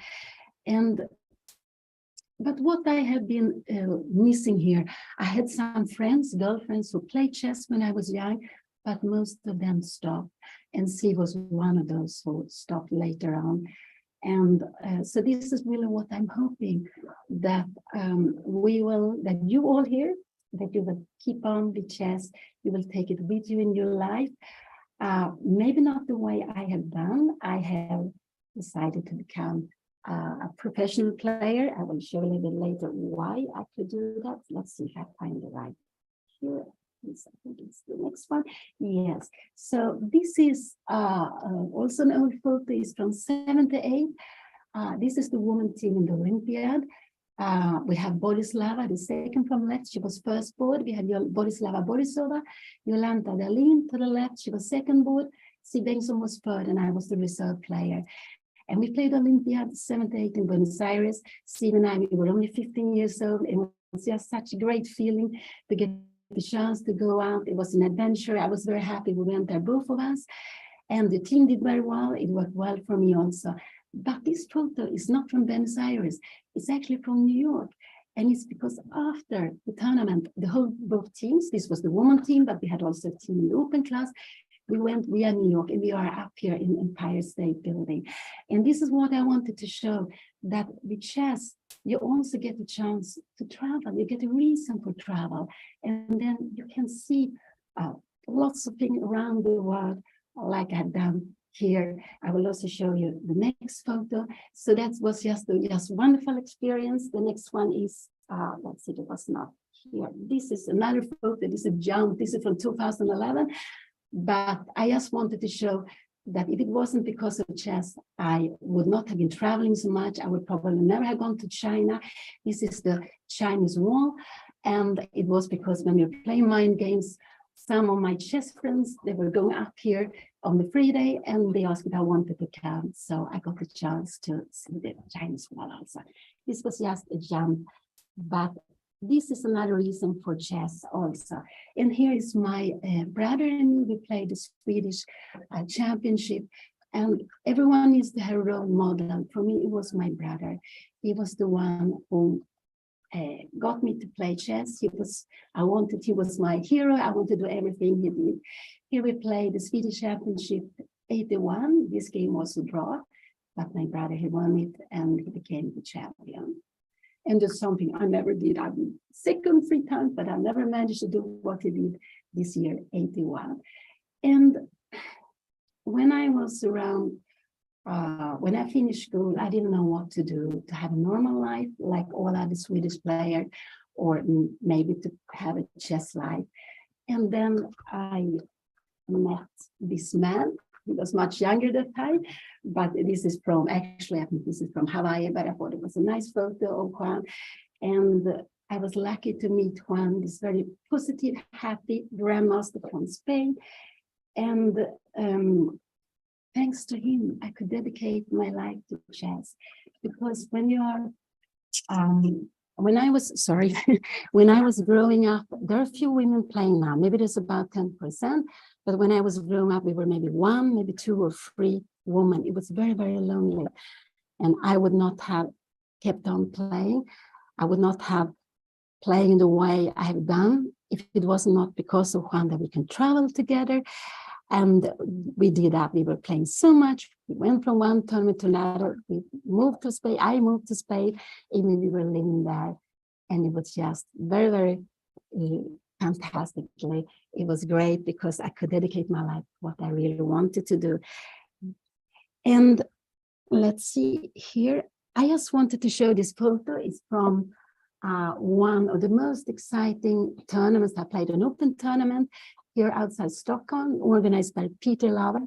Speaker 4: But what I have been missing here, I had some friends, girlfriends who played chess when I was young, but most of them stopped. And she was one of those who stopped later on. And so this is really what I'm hoping, that that you all here, that you will keep on with chess, you will take it with you in your life. Maybe not the way I have done. I have decided to become a professional player. I will show you a little bit later why I could do that. Let's see if I find it right here. I think it's the next one. Yes. So this is also an old photo. It's from 78. This is the woman team in the Olympiad. We have Borislava, the second from left. She was first board. We had Borislava Borisova, Jolanta Dalin to the left. She was second board. Si Bengtsson was third, and I was the reserve player. And we played Olympiad 78 in Buenos Aires. Steve and I, we were only 15 years old. It was just such a great feeling to get the chance to go out. It was an adventure. I was very happy we went there, both of us. And the team did very well. It worked well for me also. But this photo is not from Buenos Aires. It's actually from New York. And it's because after the tournament, both teams, this was the woman team, but we had also a team in the open class. We went via New York, and we are up here in Empire State Building. And this is what I wanted to show, that with chess, you also get a chance to travel. You get a reason for travel. And then you can see lots of things around the world, like I've done here. I will also show you the next photo. So that was just a wonderful experience. The next one is, let's see, it was not here. This is another photo. This is a jump. This is from 2011. But I just wanted to show that if it wasn't because of chess, I would not have been traveling so much. I would probably never have gone to China. This is the Chinese wall. And it was because when we were playing mind games, some of my chess friends, they were going up here on the free day, and they asked if I wanted to come. So I got the chance to see the Chinese wall also. This was just a jump, but this is another reason for chess also. And here is my brother and me. We played the Swedish championship, and everyone is the role model. For me, it was my brother. He was the one who got me to play chess. He was my hero. I wanted to do everything he did. Here we played the Swedish championship 81. This game was a draw, but my brother, he won it, and he became the champion. And just something I never did. I've been second 3 times, but I never managed to do what he did this year, 81. And when I was around, when I finished school, I didn't know what to do, to have a normal life like all other Swedish players, or maybe to have a chess life. And then I met this man. He was much younger than I, but this is from, actually, I think this is from Hawaii, but I thought it was a nice photo of Juan. And I was lucky to meet Juan, this very positive, happy grandmaster from Spain. And thanks to him, I could dedicate my life to chess. Because when you are, when I was growing up, there are a few women playing now, maybe there's about 10%. But when I was growing up, we were maybe 1, maybe 2 or 3 women. It was very, very lonely. And I would not have kept on playing. I would not have played in the way I have done if it was not because of Juan that we can travel together. And we did that. We were playing so much. We went from one tournament to another. We moved to Spain. I moved to Spain. Even we were living there. And it was just very, very fantastically. It was great because I could dedicate my life to what I really wanted to do. And let's see here. I just wanted to show this photo. It's from one of the most exciting tournaments. I played an open tournament here outside Stockholm, organized by Peter Lava.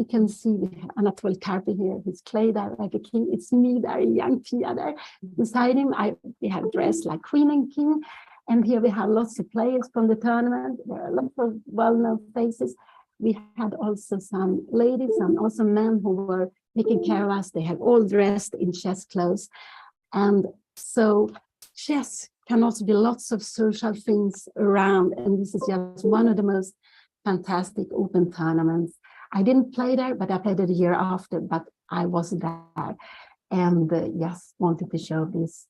Speaker 4: You can see Anatol Karpi here, his clay there like a king. It's me there, young Pia there. Beside him, we have dressed like queen and king. And here we have lots of players from the tournament. There are lots of well-known faces. We had also some ladies and also men who were taking care of us. They have all dressed in chess clothes. And so chess can also be lots of social things around. And this is just one of the most fantastic open tournaments. I didn't play there, but I played it a year after, but I was there. And yes, wanted to show this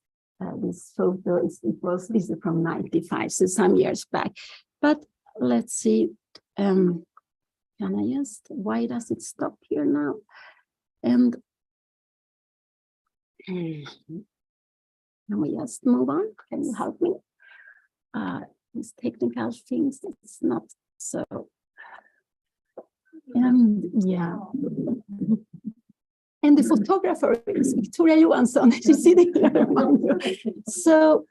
Speaker 4: photo. This is from 95, so some years back. But let's see, can I just, why does it stop here now? And can we just move on? Can you help me? These technical things, it's not so. And yeah. And the photographer is Victoria Johansson. You see the So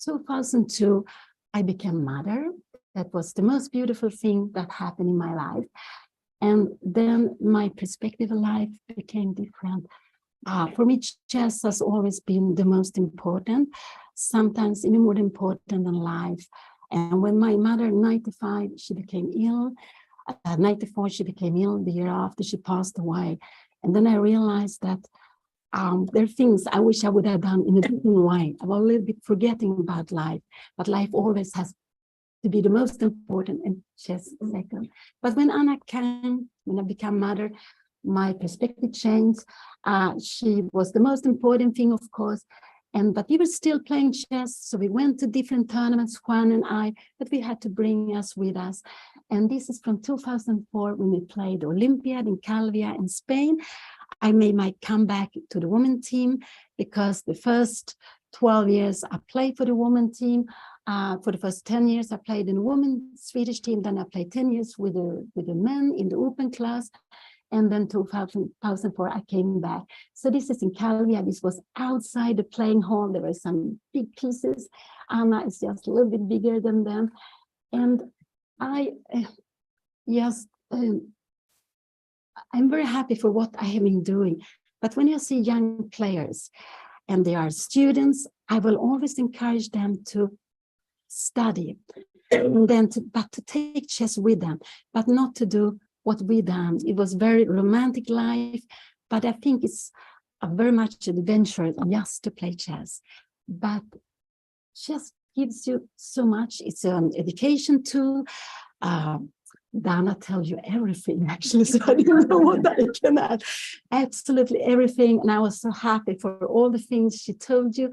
Speaker 4: 2002, I became mother. That was the most beautiful thing that happened in my life. And then my perspective of life became different. For me, chess has always been the most important, sometimes even more important than life. And when my mother, 95, she became ill. 94, she became ill. The year after, she passed away. And then I realized that there are things I wish I would have done in a different way. I was a little bit forgetting about life, but life always has to be the most important and chess second. But when Anna came, when I became mother, my perspective changed. She was the most important thing, of course. But we were still playing chess, so we went to different tournaments, Juan and I, but we had to bring us with us. And this is from 2004 when we played the Olympiad in Calvia in Spain. I made my comeback to the women team because the first 12 years I played for the women team. For the first 10 years I played in the women's Swedish team. Then I played 10 years with the men in the open class. And then 2004, I came back. So this is in Calvia. This was outside the playing hall. There were some big pieces. Anna is just a little bit bigger than them. And I'm very happy for what I have been doing. But when you see young players and they are students, I will always encourage them to study and then to take chess with them, but not to do what we done. It was very romantic life, but I think it's a very much adventure just to play chess. But chess gives you so much. It's an education tool. Dana tells you everything, actually, so I didn't know what I can add. Absolutely everything. And I was so happy for all the things she told you,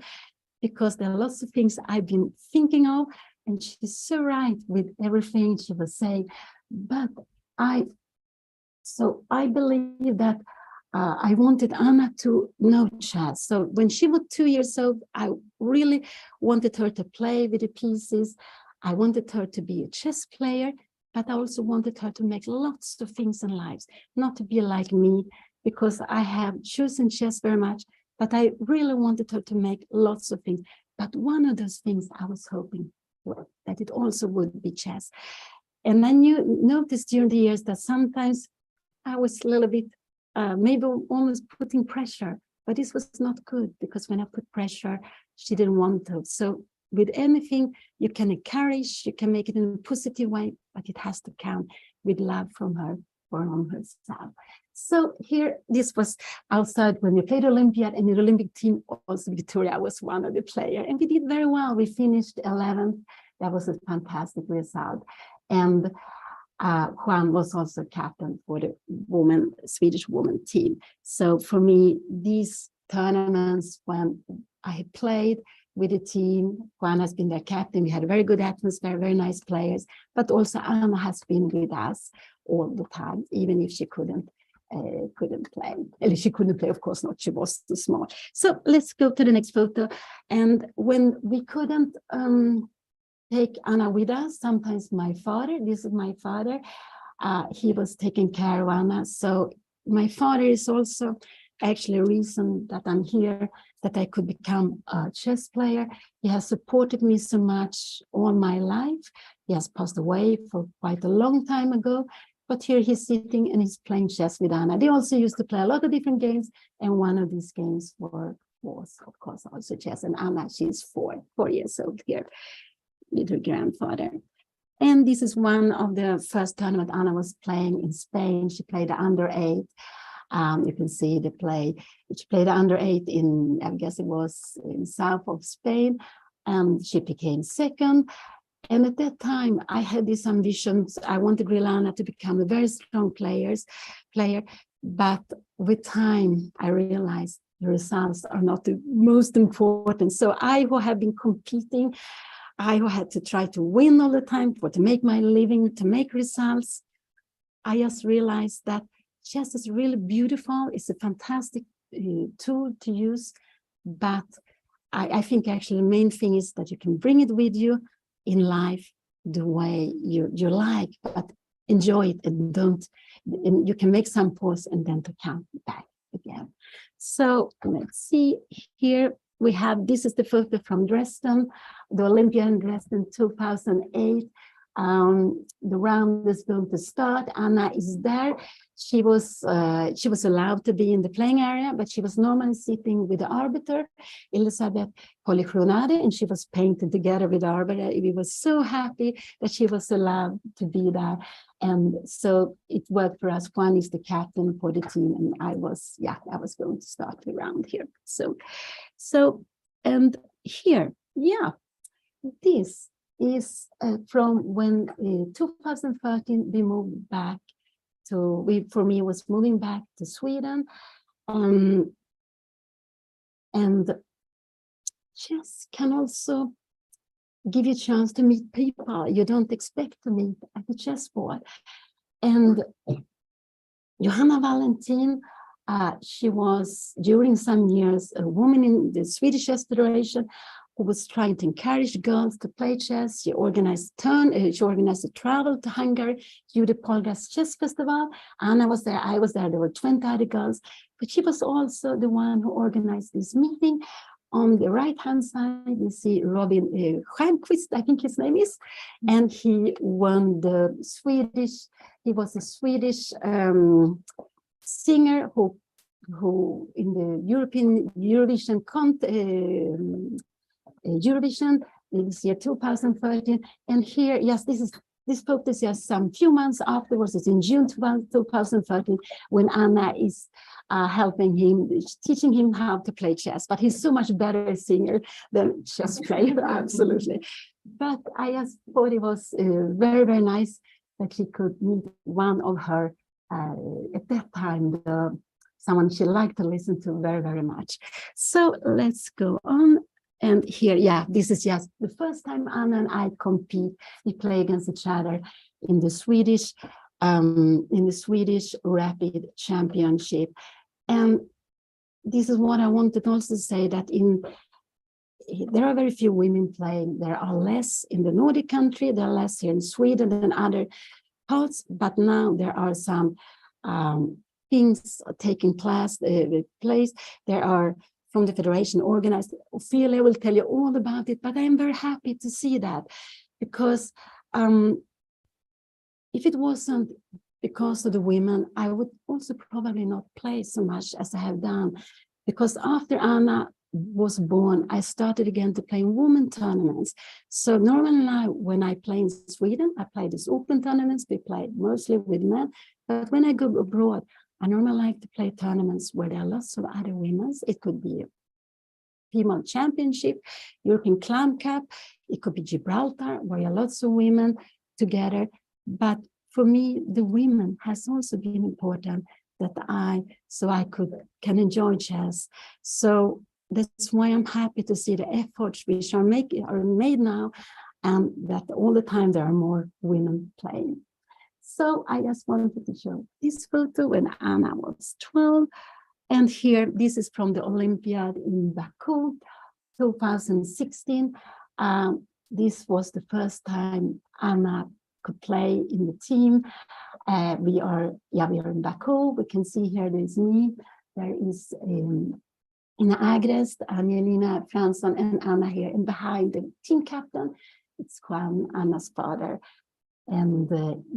Speaker 4: because there are lots of things I've been thinking of, and she's so right with everything she was saying. But I believe that I wanted Anna to know chess. So when she was 2 years old, I really wanted her to play with the pieces. I wanted her to be a chess player, but I also wanted her to make lots of things in life, not to be like me, because I have chosen chess very much, but I really wanted her to make lots of things. But one of those things I was hoping for, that it also would be chess. And then you notice during the years that sometimes I was a little bit, maybe almost putting pressure, but this was not good, because when I put pressure, she didn't want to. So with anything, you can encourage, you can make it in a positive way, but it has to come with love from her or on herself. So here, this was outside when we played Olympiad, and in the Olympic team, also Victoria was one of the players, and we did very well. We finished 11th. That was a fantastic result. And Juan was also captain for the Swedish women team. So for me, these tournaments, when I played with the team, Juan has been their captain. We had a very good atmosphere, very nice players, but also Anna has been with us all the time, even if she couldn't play. Well, she couldn't play, of course not, she was too small. So let's go to the next photo. And when we couldn't take Anna with us, sometimes my father, this is my father, he was taking care of Anna. So my father is also actually a reason that I'm here, that I could become a chess player. He has supported me so much all my life. He has passed away for quite a long time ago, But here he's sitting and he's playing chess with Anna. They also used to play a lot of different games, and one of these games was of course also chess. And Anna, she's 4 years old here with her grandfather. And this is one of the first tournament Anna was playing in Spain. She played the under-8. You can see the play. She played the under-8 in, I guess it was in south of Spain, and she became second. And at that time, I had these ambitions. I wanted Rilana to become a very strong player. But with time, I realized the results are not the most important. So I, who have been competing, I who had to try to win all the time, to make my living, to make results, I just realized that chess is really beautiful. It's a fantastic tool to use. But I think actually the main thing is that you can bring it with you in life the way you like, but enjoy it and you can make some pause and then to come back again. So let's see here. We have, this is the photo from Dresden, the Olympia in Dresden 2008. The round is going to start. Anna is there. She was allowed to be in the playing area, but she was normally sitting with the arbiter, Elisabeth Polychronade, and she was painted together with the arbiter. We were so happy that she was allowed to be there. And so it worked for us. Juan is the captain for the team, and I was going to start the round here. So, and here, this is from when 2013 we moved back to, for me was moving back to Sweden, and chess can also give you a chance to meet people you don't expect to meet at the chessboard. And Johanna Valentin, she was during some years a woman in the Swedish Chess Federation who was trying to encourage girls to play chess. She organized a travel to Hungary, Judy Polgar's Chess Festival. Anna was there, I was there, there were 20 other girls, but she was also the one who organized this meeting. On the right-hand side, you see Robin Stjernquist, I think his name is, and he won the Swedish, he was a Swedish singer who in the European Eurovision this year 2013, and here, yes, this photo is just some few months afterwards. It's in June 2013 when Anna is helping him, teaching him how to play chess. But he's so much better a singer than chess player, absolutely. But I just thought it was very, very nice that she could meet one of her, at that time, someone she liked to listen to very, very much. So let's go on. And here, this is just the first time Anna and I compete. We play against each other in the Swedish Rapid Championship. And this is what I wanted also to say, that there are very few women playing. There are less in the Nordic country, there are less here in Sweden than other parts, but now there are some things taking place. There are from the Federation organized. Ofelia will tell you all about it, but I am very happy to see that, because if it wasn't because of the women, I would also probably not play so much as I have done, because after Anna was born, I started again to play women tournaments. So normally now when I play in Sweden, I play these open tournaments, we play mostly with men, but when I go abroad, I normally like to play tournaments where there are lots of other women. It could be a female championship, European Clam Cup, it could be Gibraltar, where there are lots of women together. But for me, the women has also been important that I can enjoy chess. So that's why I'm happy to see the efforts which are made now, and that all the time there are more women playing. So I just wanted to show this photo when Anna was 12. And here, this is from the Olympiad in Baku, 2016. This was the first time Anna could play in the team. We are in Baku. We can see here there's me. There is Ina Agrest, Angelina Fransson, and Anna here. And behind the team captain, it's Juan, Anna's father. and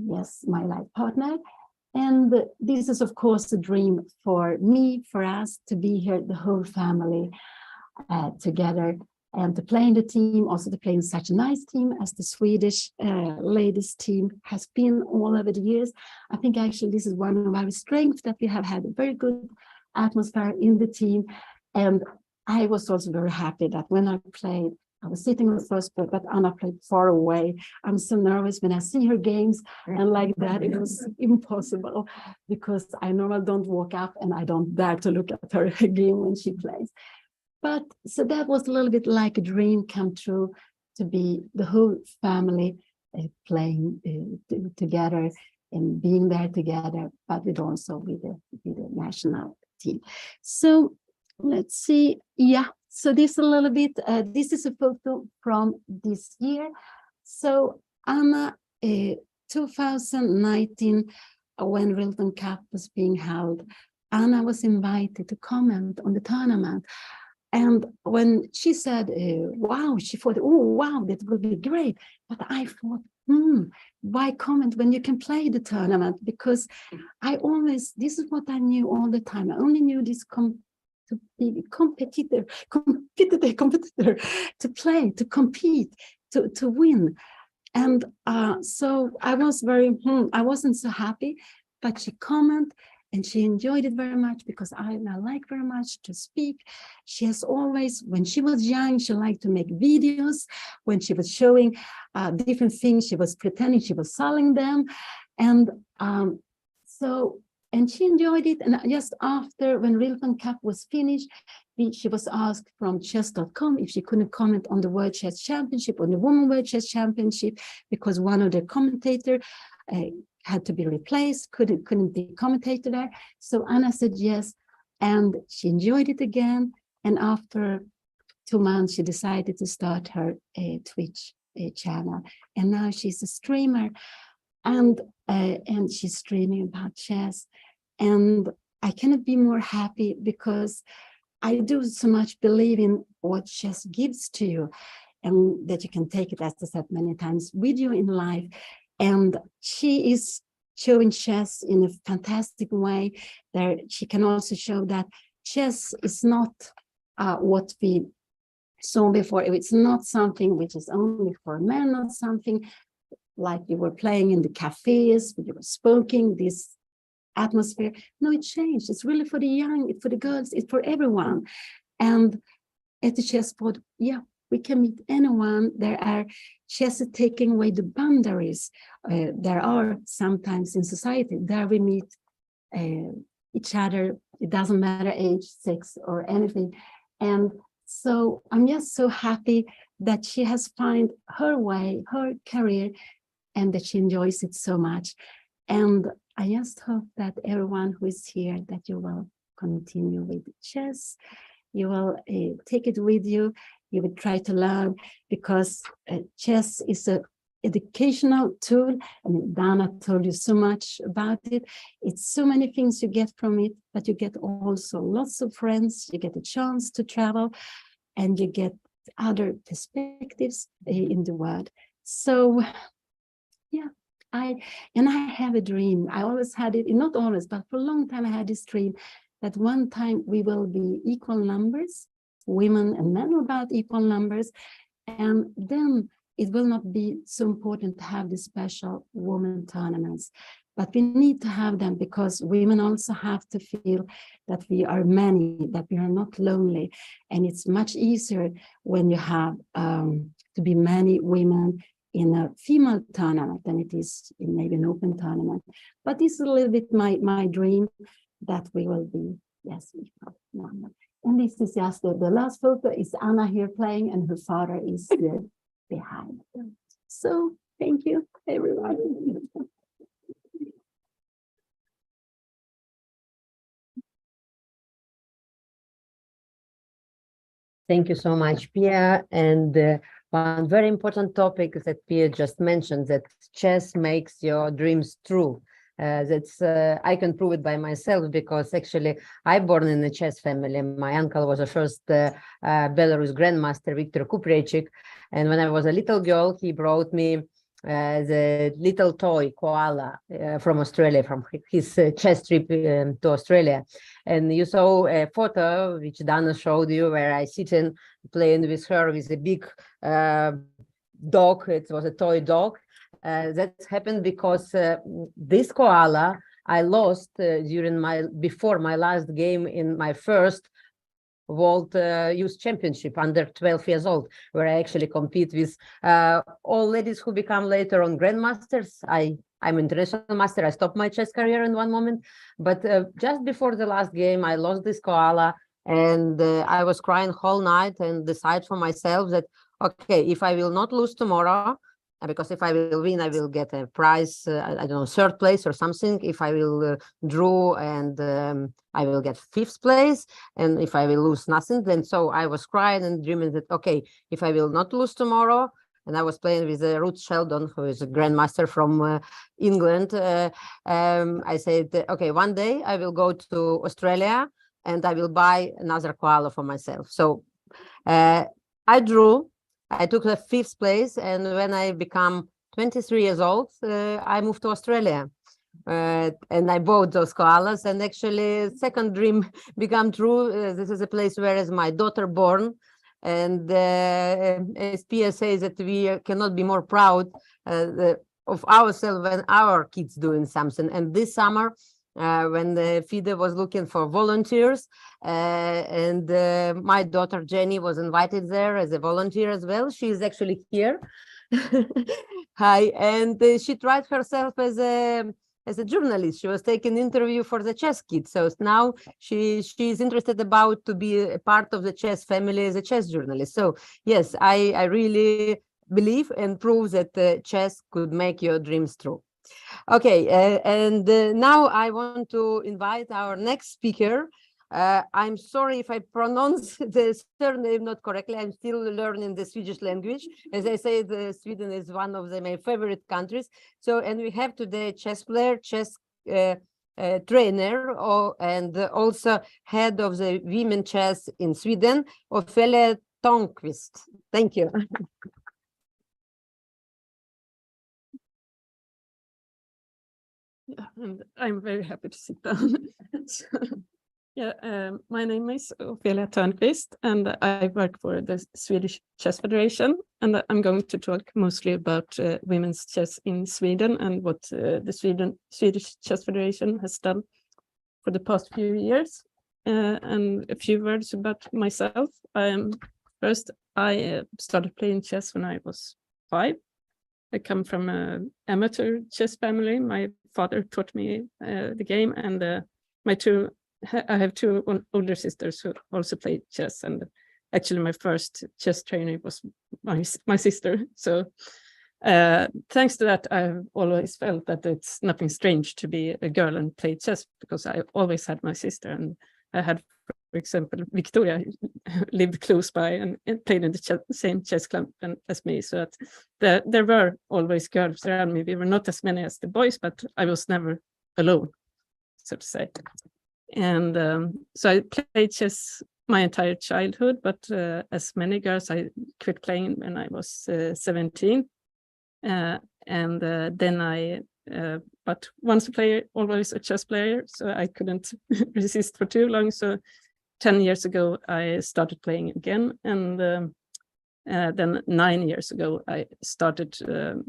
Speaker 4: yes, my life partner. And this is, of course, a dream for me, for us to be here, the whole family together, and to play in the team, also to play in such a nice team as the Swedish ladies team has been all over the years. I think actually this is one of our strengths, that we have had a very good atmosphere in the team. And I was also very happy that when I played, I was sitting on the first ball, but Anna played far away. I'm so nervous when I see her games, and like that, it was impossible, because I normally don't walk up and I don't dare to look at her game when she plays. But so that was a little bit like a dream come true, to be the whole family playing together and being there together, but with also with the national team. So let's see. Yeah. So this a little bit. This is a photo from this year. So Anna, 2019, when Rilton Cup was being held, Anna was invited to comment on the tournament. And when she said, wow, she thought, oh, wow, that would be great. But I thought, why comment when you can play the tournament? Because I always, this is what I knew all the time. I only knew this to be a competitor, to play, to compete, to win. And so I was I wasn't so happy, but she commented. And she enjoyed it very much, because I like very much to speak. She has always, when she was young, she liked to make videos. When she was showing different things, she was pretending she was selling them. And and she enjoyed it. And just after, when Rilton Cup was finished, she was asked from chess.com if she couldn't comment on the World Chess Championship, or the Women World Chess Championship, because one of the commentators had to be replaced, couldn't be commentator there. So Anna said yes, and she enjoyed it again. And after 2 months, she decided to start her Twitch channel. And now she's a streamer, and she's streaming about chess. And I cannot be more happy, because I do so much believe in what chess gives to you, and that you can take it, as I said many times, with you in life. And she is showing chess in a fantastic way. There, she can also show that chess is not what we saw before. It's not something which is only for men, or something like you were playing in the cafes, you were smoking, this atmosphere. No, it changed. It's really for the young, it's for the girls, it's for everyone. And at the chessboard, yeah, we can meet anyone. There are chess taking away the boundaries. There are sometimes in society, there we meet each other. It doesn't matter age, sex, or anything. And so I'm just so happy that she has found her way, her career, and that she enjoys it so much. And I just hope that everyone who is here, that you will continue with chess. You will take it with you. You will try to learn, because chess is an educational tool. And Dana told you so much about it. It's so many things you get from it, but you get also lots of friends. You get a chance to travel, and you get other perspectives in the world. So, yeah, I have a dream. I always had it, not always, but for a long time I had this dream that one time we will be equal numbers, women and men about equal numbers, and then it will not be so important to have these special women tournaments. But we need to have them, because women also have to feel that we are many, that we are not lonely. And it's much easier when you have to be many women in a female tournament than it is in maybe an open tournament. But this is a little bit my dream, that we will be, yes, equal number. And this is just the last photo is Anna here playing, and her father is here behind. So thank you, everyone.
Speaker 1: Thank you so much, Pia. And one very important topic that Pia just mentioned, that chess makes your dreams true. I can prove it by myself, because actually I born in a chess family. My uncle was the first Belarus grandmaster, Viktor Kuprechik. And when I was a little girl, he brought me the little toy koala from Australia, from his chess trip to Australia. And you saw a photo which Dana showed you where I sit in playing with her with a big dog. It was a toy dog. That happened because this koala I lost before my last game in my first World Youth Championship under 12 years old, where I actually compete with all ladies who become later on grandmasters. I'm international master. I stopped my chess career in one moment, but just before the last game, I lost this koala, and I was crying whole night and decide for myself that, okay, if I will not lose tomorrow, because if I will win, I will get a prize, I don't know, third place or something. If I will draw, and I will get fifth place. And if I will lose, nothing. Then so I was crying and dreaming that, okay, if I will not lose tomorrow, and I was playing with Ruth Sheldon, who is a grandmaster from England. I said, okay, one day I will go to Australia and I will buy another koala for myself. So I drew. I took the fifth place, and when I become 23 years old, I moved to Australia, and I bought those koalas. And actually, second dream became true. This is a place where is my daughter born, and as Pia says, that we cannot be more proud of ourselves when our kids doing something. And this summer, when the FIDE was looking for volunteers, and my daughter Jenny was invited there as a volunteer as well. She is actually here. Hi, and she tried herself as a journalist. She was taking interview for the chess kids. So now she is interested about to be a part of the chess family as a chess journalist. So yes, I really believe and prove that chess could make your dreams true. Okay, and now I want to invite our next speaker. I'm sorry if I pronounce the surname not correctly. I'm still learning the Swedish language. As I said, Sweden is one of my favorite countries. So, and we have today a chess player, chess trainer, and also head of the women chess in Sweden, Ofelia Thörnqvist. Thank you.
Speaker 5: Yeah, and I'm very happy to sit down. My name is Ofelia Thörnqvist, and I work for the Swedish Chess Federation, and I'm going to talk mostly about women's chess in Sweden and what the Swedish Chess Federation has done for the past few years. And a few words about myself. First, I started playing chess when I was 5. I come from an amateur chess family. My father taught me the game, and I have 2 older sisters who also play chess. And actually, my first chess trainer was my sister. So thanks to that, I've always felt that it's nothing strange to be a girl and play chess, because I always had my sister, and I had, for example, Victoria lived close by and played in the same chess club as me. So that there were always girls around me. We were not as many as the boys, but I was never alone, so to say. And so I played chess my entire childhood, but as many girls, I quit playing when I was 17. And then I, but once a player, always a chess player, so I couldn't resist for too long. So 10 years ago, I started playing again. And then 9 years ago, I started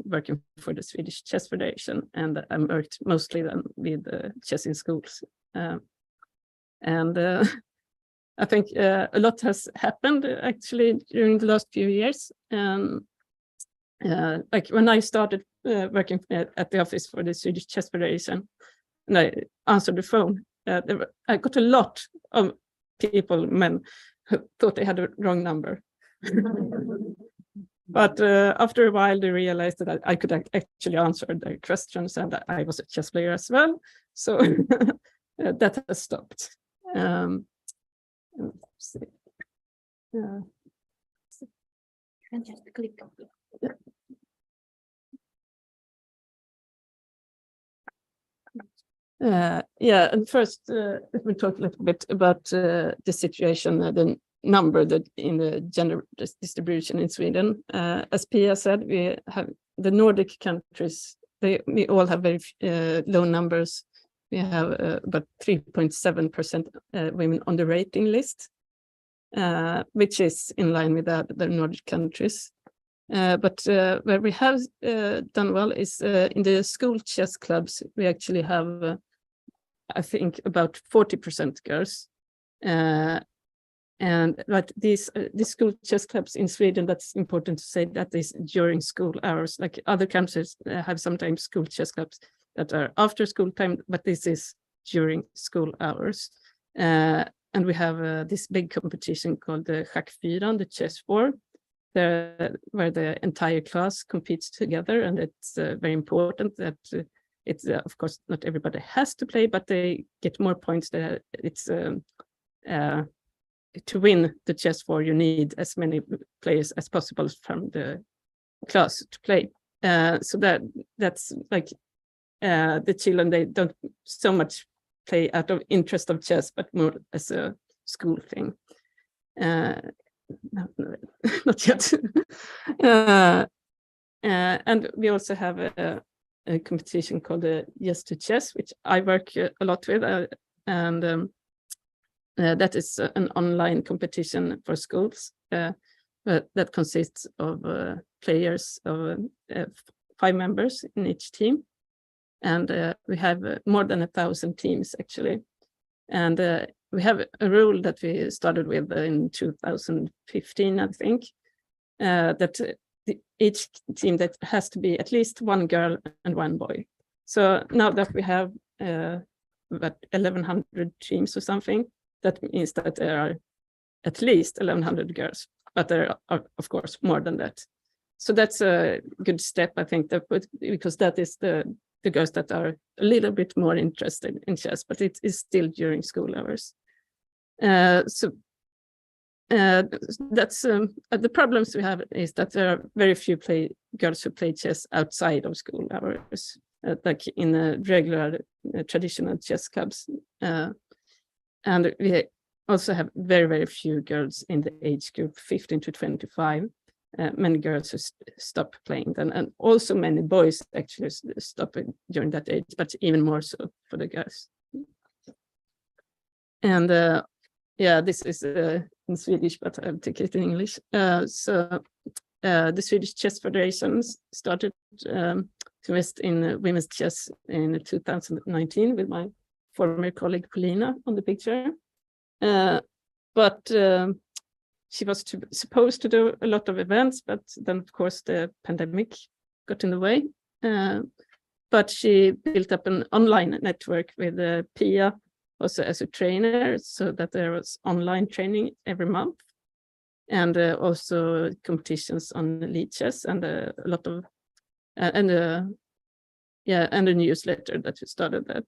Speaker 5: working for the Swedish Chess Federation, and I worked mostly then with chess in schools. And I think a lot has happened actually during the last few years. Like when I started working at the office for the Swedish Chess Federation, and I answered the phone, I got a lot of people, men, who thought they had a wrong number. But after a while, they realized that I could actually answer their questions, and that I was a chess player as well. So that has stopped. Let's see.
Speaker 4: And just click.
Speaker 5: And first, let me talk a little bit about the situation, the number that in the gender distribution in Sweden. As Pia said, we have the Nordic countries, we all have very low numbers. We have about 3.7% women on the rating list, which is in line with the Nordic countries. But where we have done well is in the school chess clubs. We actually have, I think, about 40% girls. But these school chess clubs in Sweden, that's important to say, that is during school hours. Like other countries have sometimes school chess clubs that are after school time, but this is during school hours. And we have this big competition called the Schackförbund, the chess war, where the entire class competes together, and it's very important that it's of course not everybody has to play, but they get more points. That it's to win the chess war, you need as many players as possible from the class to play. So that's like the children, they don't so much play out of interest of chess, but more as a school thing. No, not yet. And we also have a competition called the Yes to Chess, which I work a lot with, and that is an online competition for schools that consists of players of 5 members in each team, and we have more than 1,000 teams actually, and we have a rule that we started with in 2015, I think, that each team that has to be at least 1 girl and 1 boy. So now that we have about 1,100 teams or something, that means that there are at least 1,100 girls, but there are, of course, more than that. So that's a good step, I think, because that is the girls that are a little bit more interested in chess, but it is still during school hours. So that's the problems we have is that there are very few girls who play chess outside of school hours, like in regular traditional chess clubs. And we also have very, very few girls in the age group 15 to 25. Many girls who stop playing then, and also many boys actually stop during that age, but even more so for the girls. And yeah, this is in Swedish, but I'll take it in English. So the Swedish Chess Federation started to invest in women's chess in 2019 with my former colleague Polina on the picture. But she was supposed to do a lot of events, but then of course the pandemic got in the way. But she built up an online network with Pia also as a trainer, so that there was online training every month, and also competitions on lead chess, and a lot of and a newsletter that we started that.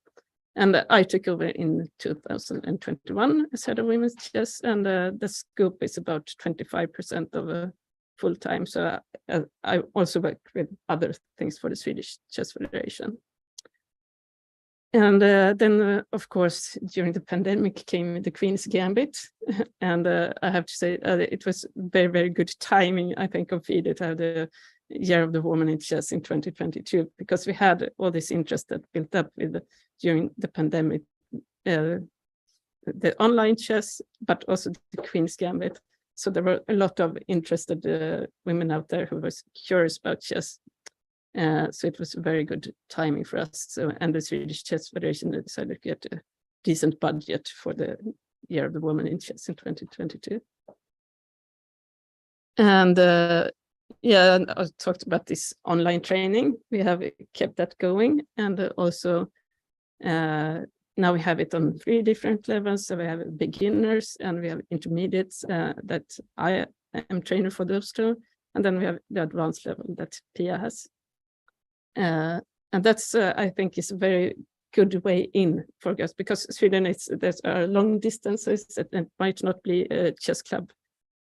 Speaker 5: And I took over in 2021 as head of women's chess, and the scope is about 25% of full time. So I also work with other things for the Swedish Chess Federation. And then, of course, during the pandemic came the Queen's Gambit. And I have to say it was very, very good timing, I think, of FIDE to have the Year of the Woman in Chess in 2022, because we had all this interest that built up during the pandemic, the online chess, but also the Queen's Gambit. So there were a lot of interested women out there who was curious about chess. So it was very good timing for us. So, and the Swedish Chess Federation decided to get a decent budget for the Year of the Woman in Chess in 2022. And yeah, I talked about this online training. We have kept that going, and also now we have it on 3 different levels. So we have beginners and we have intermediates that I am trainer for those 2, and then we have the advanced level that Pia has. And that's I think is a very good way in for us, because Sweden there's long distances, and it might not be a chess club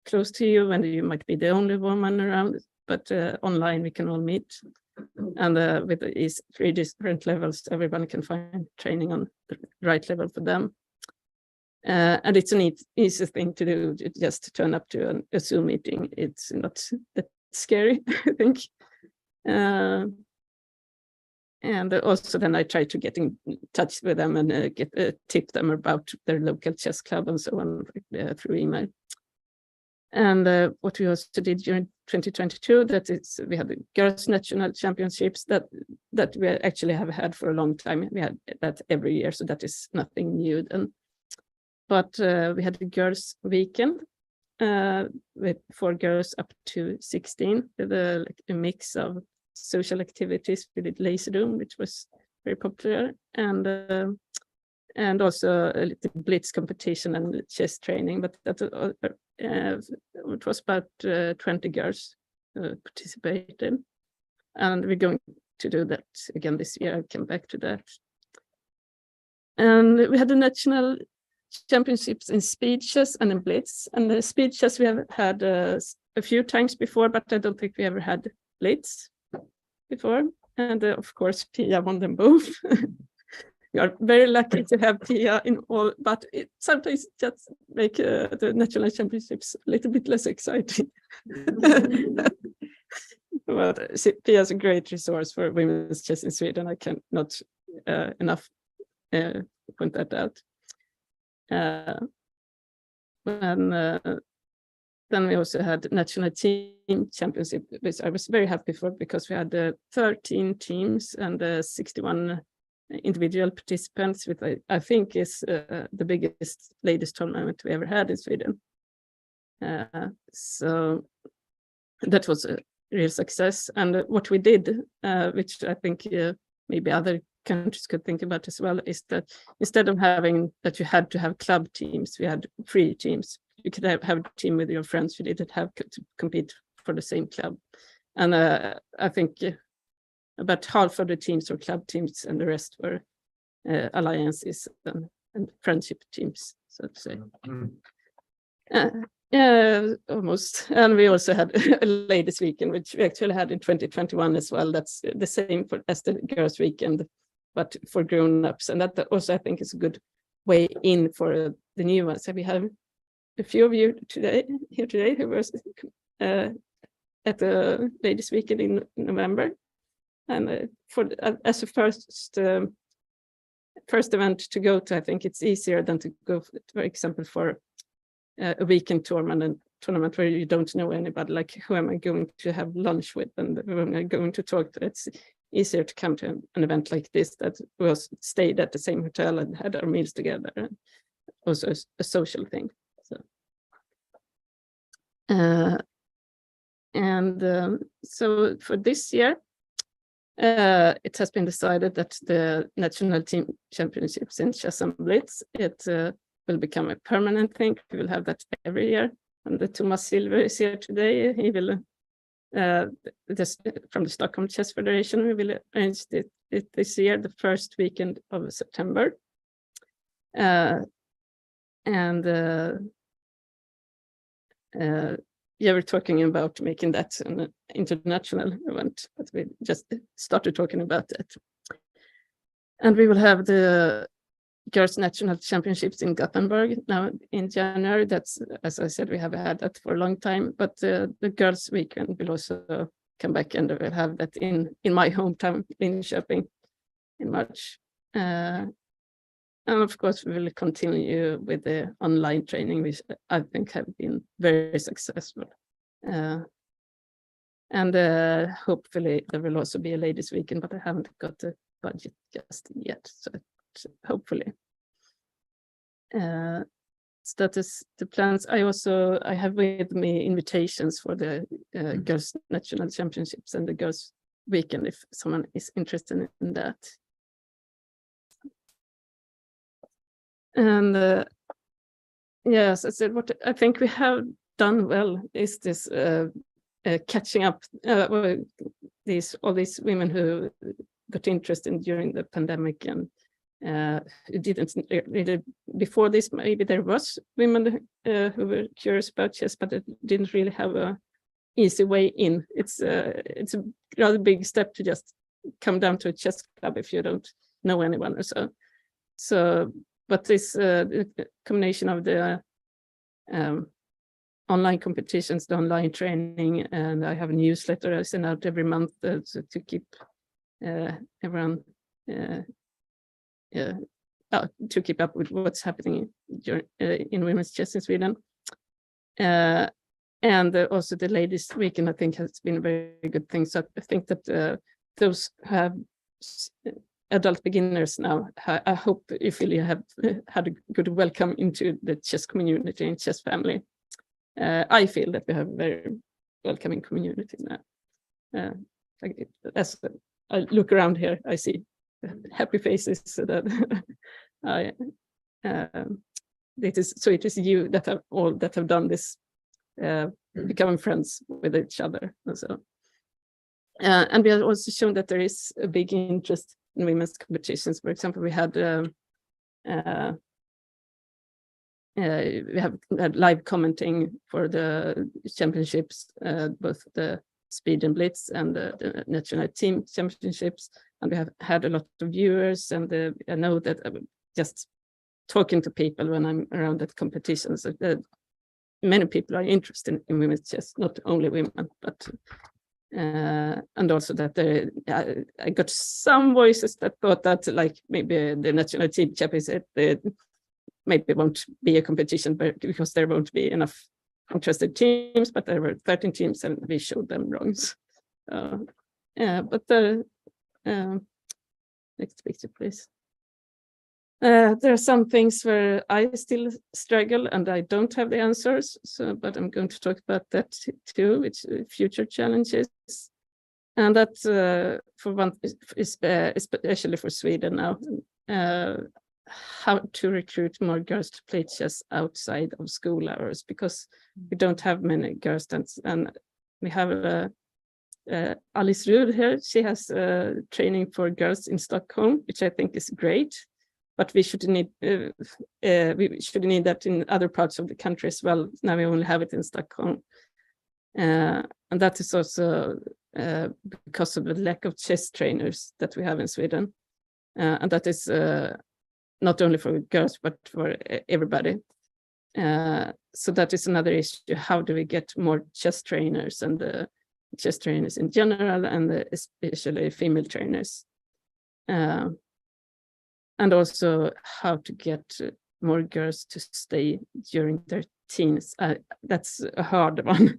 Speaker 5: close to you, and you might be the only woman around, but online we can all meet. And with these 3 different levels, everyone can find training on the right level for them. And it's an easy thing to do, just to turn up to a Zoom meeting. It's not that scary, I think. And also then I try to get in touch with them and tip them about their local chess club and so on through email. And what we also did during 2022, that is, we had the girls national championships that we actually have had for a long time. We had that every year, so that is nothing new then. But we had the girls weekend for girls up to 16 with a mix of social activities. We did laser room, which was very popular, and also a little blitz competition and chess training. But that it was about 20 girls participated, and we're going to do that again this year. I'll come back to that. And we had the national championships in speed chess and in blitz. And the speed chess we have had a few times before, but I don't think we ever had blitz before. And of course, Pia won them both. We are very lucky to have Pia in all, but it sometimes just make the national championships a little bit less exciting. But Pia is a great resource for women's chess in Sweden. I cannot enough point that out. Then we also had national team championship, which I was very happy for, because we had 13 teams and 61 individual participants, which I think is the biggest ladies tournament we ever had in Sweden. So that was a real success. And what we did, which I think maybe other countries could think about as well, is that instead of having that you had to have club teams, we had free teams. You could have a team with your friends. You didn't have to compete for the same club. And I think about half of the teams were club teams and the rest were alliances and friendship teams, so to say. Yeah, almost. And we also had a ladies weekend, which we actually had in 2021 as well. That's the same as the girls weekend, but for grown-ups. And that also I think is a good way in for the new ones. So we have a few of you here today who was at the ladies weekend in November. And as a first event to go to, I think it's easier than to go, for example, for a weekend tournament where you don't know anybody, like who am I going to have lunch with and who am I going to talk to. It's easier to come to an event like this that we stayed at the same hotel and had our meals together, and also a social thing. So for this year, it has been decided that the national team championships in chess and blitz, it will become a permanent thing. We will have that every year. And Thomas Silver is here today. He will, from the Stockholm Chess Federation, we will arrange it this year, the first weekend of September. Yeah, we're talking about making that an international event, but we just started talking about it. And we will have the Girls National Championships in Gothenburg now in January. That's, as I said, we have had that for a long time, but the Girls Weekend will also come back, and we'll have that in my hometown, Linköping, in March. And of course, we will continue with the online training, which I think have been very successful. And hopefully there will also be a ladies' weekend, but I haven't got the budget just yet. So hopefully. So that is the plans. I have with me invitations for the Girls National Championships and the Girls Weekend if someone is interested in that. And yes, I said what I think we have done well is this catching up all these women who got interested during the pandemic and didn't really before this. Maybe there was women who were curious about chess, but it didn't really have a easy way in. It's a rather big step to just come down to a chess club if you don't know anyone or so. So. But this combination of the online competitions, the online training, and I have a newsletter I send out every month to keep everyone to keep up with what's happening in women's chess in Sweden. And also the ladies' weekend, I think, has been a very good thing. So I think that those who have adult beginners now, I hope Ofelia have had a good welcome into the chess community and chess family. I feel that we have a very welcoming community now. As I look around here, I see happy faces. So that it is you that have done this, becoming friends with each other. And we have also shown that there is a big interest in women's competitions. For example, we had live commenting for the championships, both the Speed and Blitz and the national team championships, and we have had a lot of viewers. And I know that just talking to people when I'm around at competitions, many people are interested in women's chess, not only women, but and also that I got some voices that thought that like maybe the national team championship maybe won't be a competition, but because there won't be enough interested teams, but there were 13 teams and we showed them wrong. But the next picture, please. There are some things where I still struggle and I don't have the answers, but I'm going to talk about that too, which future challenges. And that for one, especially for Sweden now, how to recruit more girls to play chess outside of school hours, because we don't have many girls. And we have Alice Ruud here. She has training for girls in Stockholm, which I think is great. But we should need that in other parts of the country as well. Now we only have it in Stockholm, and that is also because of the lack of chess trainers that we have in Sweden, and that is not only for girls but for everybody. So that is another issue. How do we get more chess trainers and chess trainers in general, and especially female trainers? And also how to get more girls to stay during their teens. That's a hard one,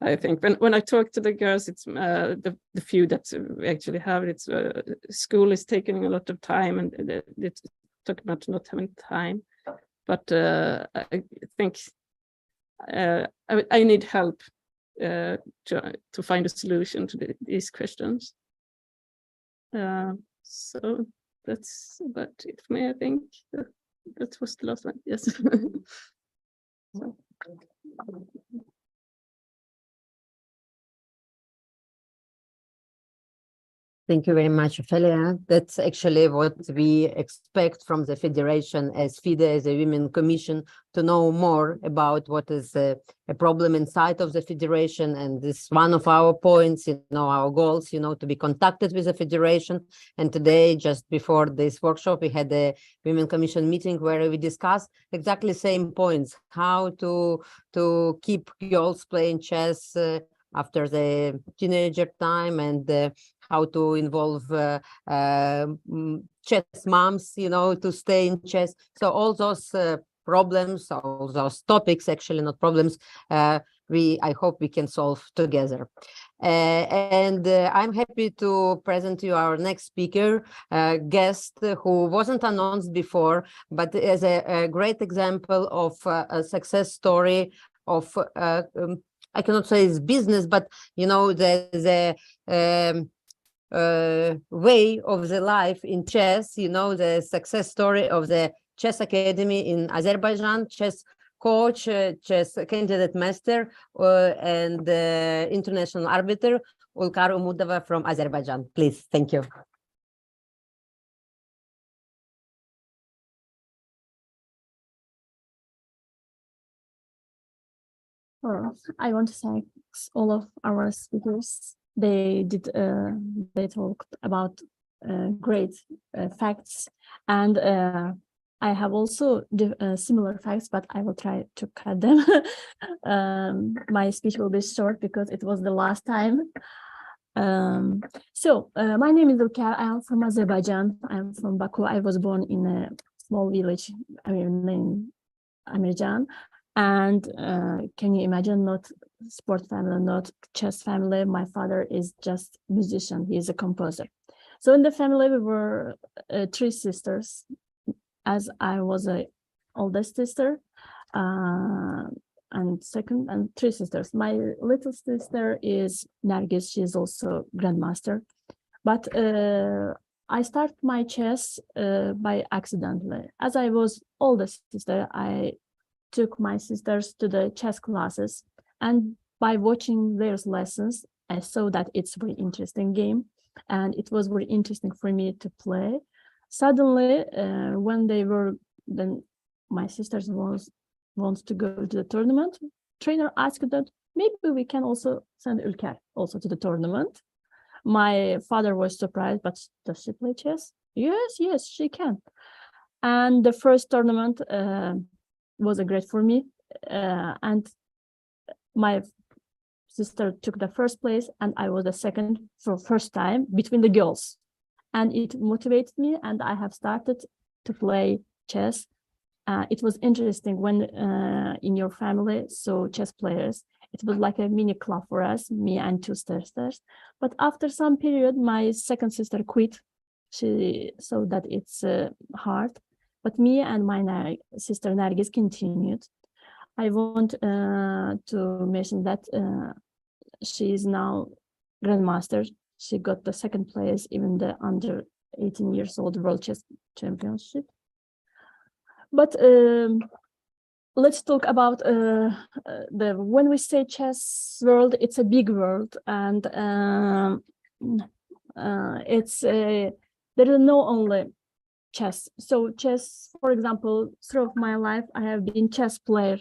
Speaker 5: I think. When I talk to the girls, it's the few that we actually have, it's school is taking a lot of time, and they talk about not having time. But I think I need help to find a solution to these questions. So that's about it for me, I think. That was the last one, yes. So.
Speaker 1: Thank you very much, Ofelia. That's actually what we expect from the Federation as FIDE, as a Women Commission, to know more about what is a problem inside of the Federation. And this is one of our points, our goals, to be contacted with the Federation. And today, just before this workshop, we had a Women Commission meeting where we discussed exactly the same points, how to keep girls playing chess after the teenager time, and how to involve chess moms, to stay in chess. So all those problems, all those topics, actually not problems, I hope we can solve together. And I'm happy to present to you our next speaker, guest who wasn't announced before, but as a great example of a success story of I cannot say it's business, but the way of the life in chess, the success story of the chess academy in Azerbaijan, chess coach, chess candidate master, and international arbiter, Ulkar Umudova from Azerbaijan. Please, thank you.
Speaker 6: I want to thank all of our speakers. They talked about great facts, and I have also similar facts, but I will try to cut them. My speech will be short because it was the last time. My name is Ulkar. I am from Azerbaijan. I am from Baku. I was born in a small village, named Amirjan. And can you imagine, not sport family, not chess family. My father is just musician. He is a composer. So in the family, we were 3 sisters, as I was a oldest sister, and 3 sisters. My little sister is Nargis. She is also grandmaster. But I started my chess by accidentally. As I was oldest sister, I took my sisters to the chess classes, and by watching their lessons, I saw that it's a very interesting game, and it was very interesting for me to play. Suddenly, when my sisters wants to go to the tournament, trainer asked that maybe we can also send Ulkar also to the tournament. My father was surprised, but does she play chess? Yes, she can. And the first tournament was a great for me, and my sister took the first place, and I was the second for first time between the girls, and it motivated me, and I have started to play chess. It was interesting when in your family, so chess players, it was like a mini club for us, me and 2 sisters. But after some period, my second sister quit. She saw that it's hard. But me and my sister Nargis continued. I want to mention that she is now grandmaster. She got the second place, even the under 18 years old World Chess Championship. But let's talk about when we say chess world, it's a big world, and there is no only chess. So chess, for example, throughout my life, I have been chess player,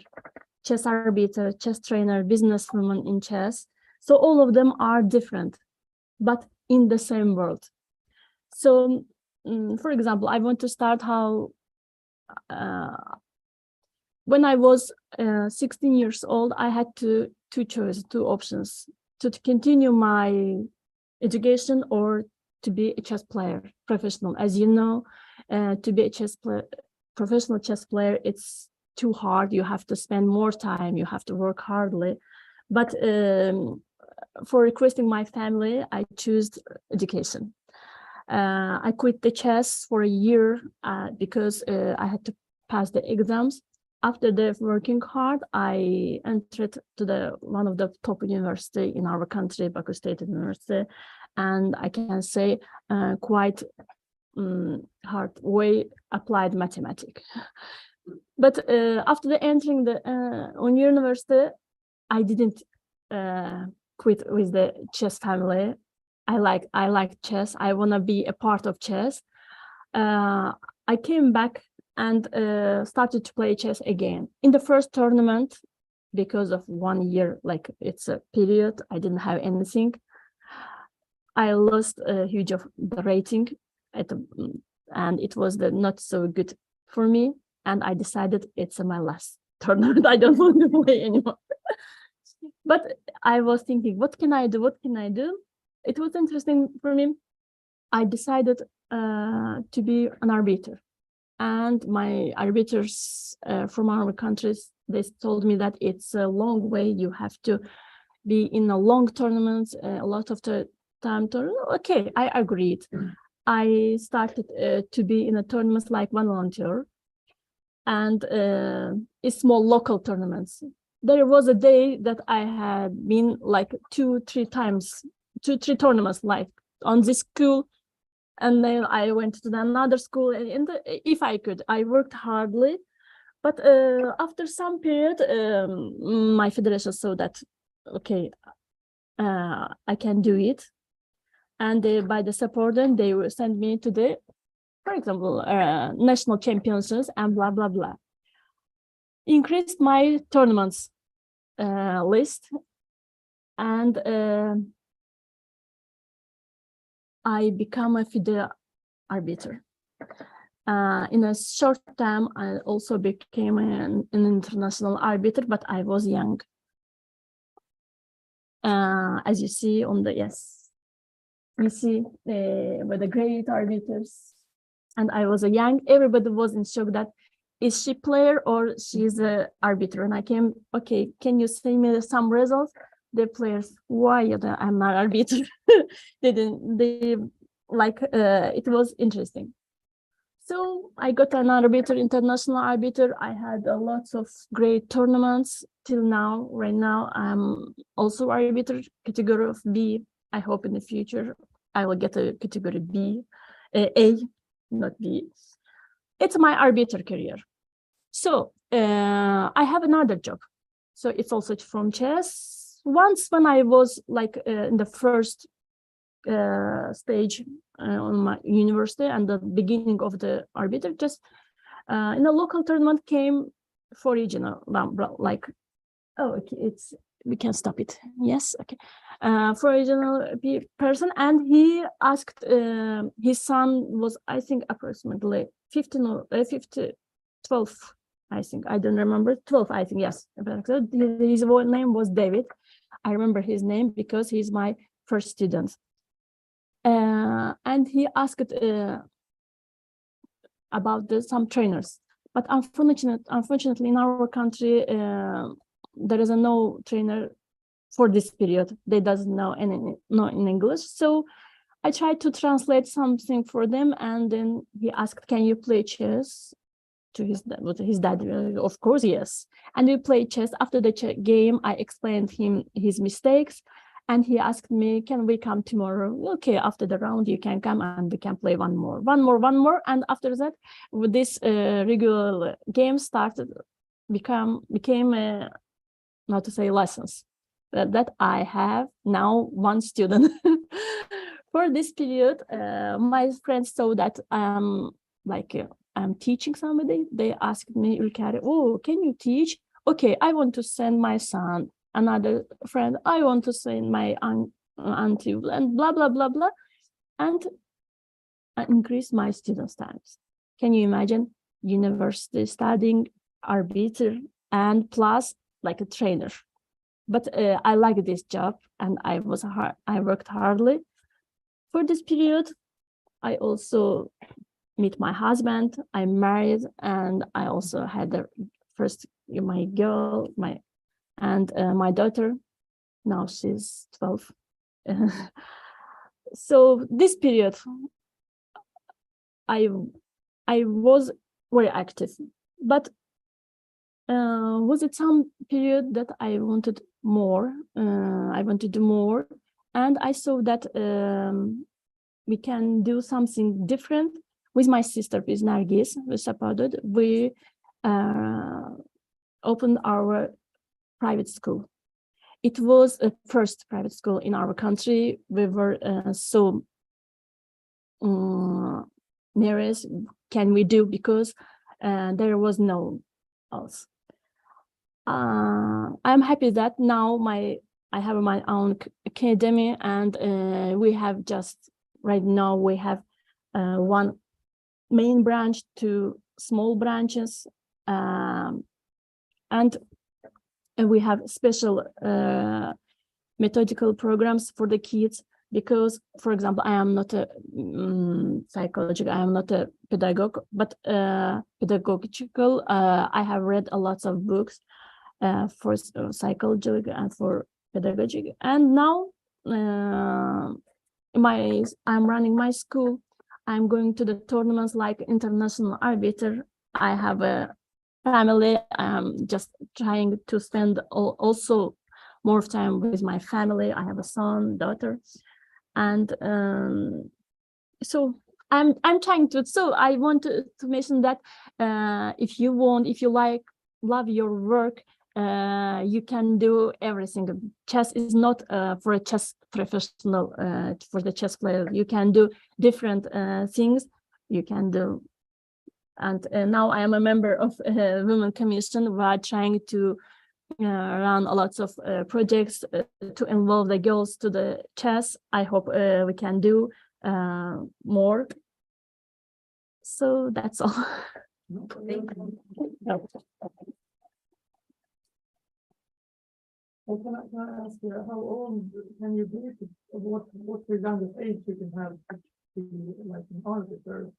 Speaker 6: chess arbiter, chess trainer, businesswoman in chess. So all of them are different, but in the same world. So, for example, I want to start how when I was 16 years old, I had two options: to continue my education or to be a chess player, professional. As you know, to be a professional chess player, it's too hard. You have to spend more time. You have to work hardly. But for requesting my family, I chose education. I quit the chess for a year because I had to pass the exams. After the working hard, I entered to one of the top university in our country, Baku State University, and I can say quite hard way applied mathematics. But after entering the on university, I didn't quit with the chess family. I like chess. I want to be a part of chess. I came back and started to play chess again. In the first tournament, because of 1 year, like it's a period, I didn't have anything. I lost a huge of the rating, and it was not so good for me. And I decided it's my last tournament. I don't want to play anymore. But I was thinking, what can I do? What can I do? It was interesting for me. I decided to be an arbiter. And my arbiters from our countries, they told me that it's a long way. You have to be in a long tournaments, a lot of the time. Okay, I agreed. I started to be in a tournaments like one volunteer and small local tournaments. There was a day that I had been like 2-3 tournaments, like on this school. And then I went to another school, and if I could, I worked hardly. But after some period, my federation saw that, okay, I can do it. And by the support, then they will send me to the, for example, national championships and blah, blah, blah. Increased my tournaments list, and I become a FIDE arbiter. In a short time, I also became an international arbiter, but I was young. As you see on the, yes, you see with the great arbiters, and I was a young, everybody was in shock that, is she player or she's a arbiter? And I came, okay, can you send me some results? The players, why I'm not arbiter? They like, it was interesting. So I got an arbiter, international arbiter. I had lots of great tournaments till now. Right now, I'm also arbiter, category of B. I hope in the future I will get a category B, A, not B. It's my arbiter career. So I have another job. So it's also from chess. Once when I was like in the first stage on my university and the beginning of the arbiter, just in a local tournament came for regional, like, oh, okay, it's, we can stop it. Yes, okay. For regional person, and he asked, his son was, I think, approximately 15 or 12, I think, I don't remember, 12, I think, yes. His name was David. I remember his name because he's my first student. And he asked about some trainers, but unfortunately in our country there is no trainer for this period. They doesn't know in English, so I tried to translate something for them, and then he asked, "Can you play chess?" To his dad, of course, yes. And we played chess. After the game, I explained him his mistakes. And he asked me, can we come tomorrow? Okay, after the round, you can come and we can play one more. And after that, with this regular game started, became not to say lessons, that I have now one student. For this period, my friends saw that I'm teaching somebody. They asked me, Ulkar, oh, can you teach? Okay, I want to send my son. Another friend, I want to send my auntie, and blah, blah, blah, blah. And I increase my students' times. Can you imagine university studying arbiter and plus like a trainer? But I like this job and I worked hardly. For this period, I also meet my husband, I'm married, and I also had the first, my girl, and my daughter, now she's 12. So this period, I was very active, but was it some period that I wanted more? I wanted to do more, and I saw that we can do something different with my sister, with Nargis, with supported. We opened our private school. It was a first private school in our country. We were so nearest can we do, because there was no else. I'm happy that now I have my own academy, and we have right now we have one main branch, 2 small branches, and we have special methodical programs for the kids, because, for example, I am not a psychologist, I am not a pedagogue, but pedagogical. I have read a lot of books for psychology and for pedagogy, and now I'm running my school. I'm going to the tournaments like international arbiter. I have a family. I'm just trying to spend also more time with my family. I have a son, daughter, and so I'm trying to. So I want to mention that if you love your work, you can do everything. Chess is not for a chess professional, for the chess player. You can do different things. You can do. And now I am a member of Women Commission. We are trying to run a lot of projects to involve the girls to the chess. I hope we can do more. So that's all.
Speaker 1: Thank you.
Speaker 3: Well, can I ask you, how old can you be? What's the youngest age you can have to be like an arbiter?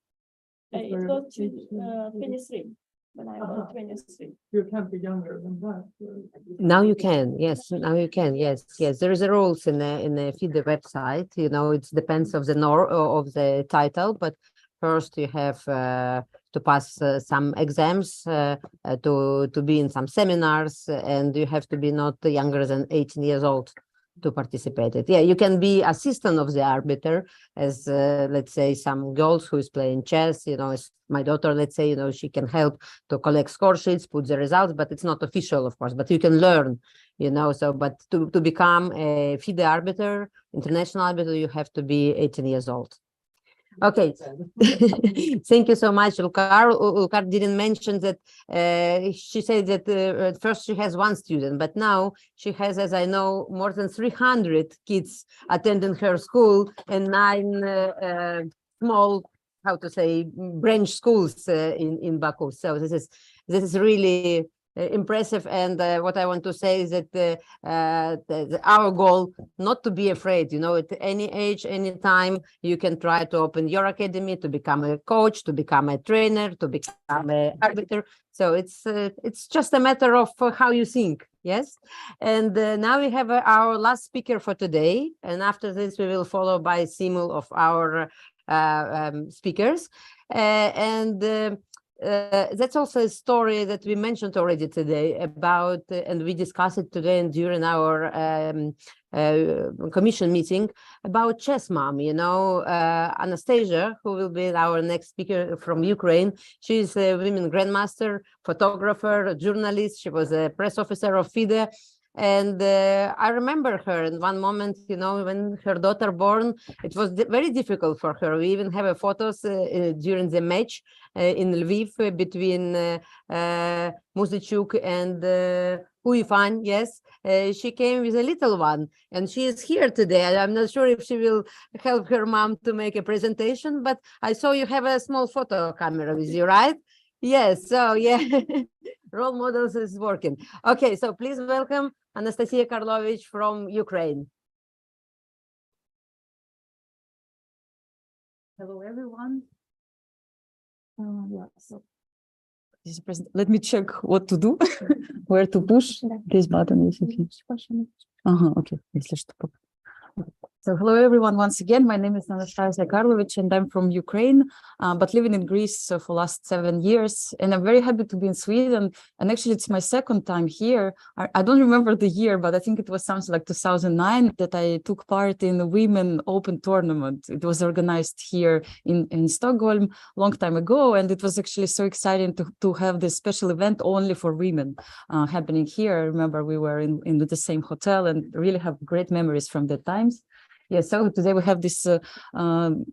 Speaker 6: It was 23 when I was 23.
Speaker 3: You can't be younger than that.
Speaker 1: Now you can, yes. Now you can, yes, yes. There is a rules in the FIDE website. You know, it depends of the of the title, but first you have to pass some exams, to be in some seminars, and you have to be not younger than 18 years old to participate. Yeah, you can be assistant of the arbiter, as let's say some girls who is playing chess. You know, as my daughter, let's say, you know, she can help to collect score sheets, put the results, but it's not official, of course. But you can learn, you know. So, but to become a FIDE arbiter, international arbiter, you have to be 18 years old. Okay, thank you so much, Ulkar. Ulkar didn't mention that she said that at first she has one student, but now she has, as I know, more than 300 kids attending her school and 9 small, how to say, branch schools in Baku. So this is really impressive. And what I want to say is that our goal not to be afraid, you know, at any age, any time, you can try to open your academy, to become a coach, to become a trainer, to become an arbiter. So it's just a matter of how you think. Yes. And now we have our last speaker for today. And after this, we will follow by simul of our speakers. That's also a story that we mentioned already today about, and we discussed it today and during our commission meeting about chess mom. You know, Anastasia, who will be our next speaker from Ukraine. She's a women grandmaster, photographer, journalist. She was a press officer of FIDE. And I remember her in one moment, you know, when her daughter born, it was very difficult for her. We even have photos during the match in Lviv between Muzichuk and Huifan. Yes, she came with a little one, and she is here today. I'm not sure if she will help her mom to make a presentation, but I saw you have a small photo camera with you, right? Yes, so yeah, role models is working. Okay, so please welcome Anastasia Karlovich from Ukraine.
Speaker 7: Hello, everyone. So this is let me check what to do, where to push this button. Okay. So hello, everyone. Once again, my name is Anastasia Karlovich, and I'm from Ukraine, but living in Greece for last 7 years. And I'm very happy to be in Sweden. And actually, it's my second time here. I don't remember the year, but I think it was something like 2009 that I took part in the Women Open tournament. It was organized here in Stockholm a long time ago. And it was actually so exciting to have this special event only for women happening here. I remember we were in the same hotel and really have great memories from the times. Yeah, so today we have this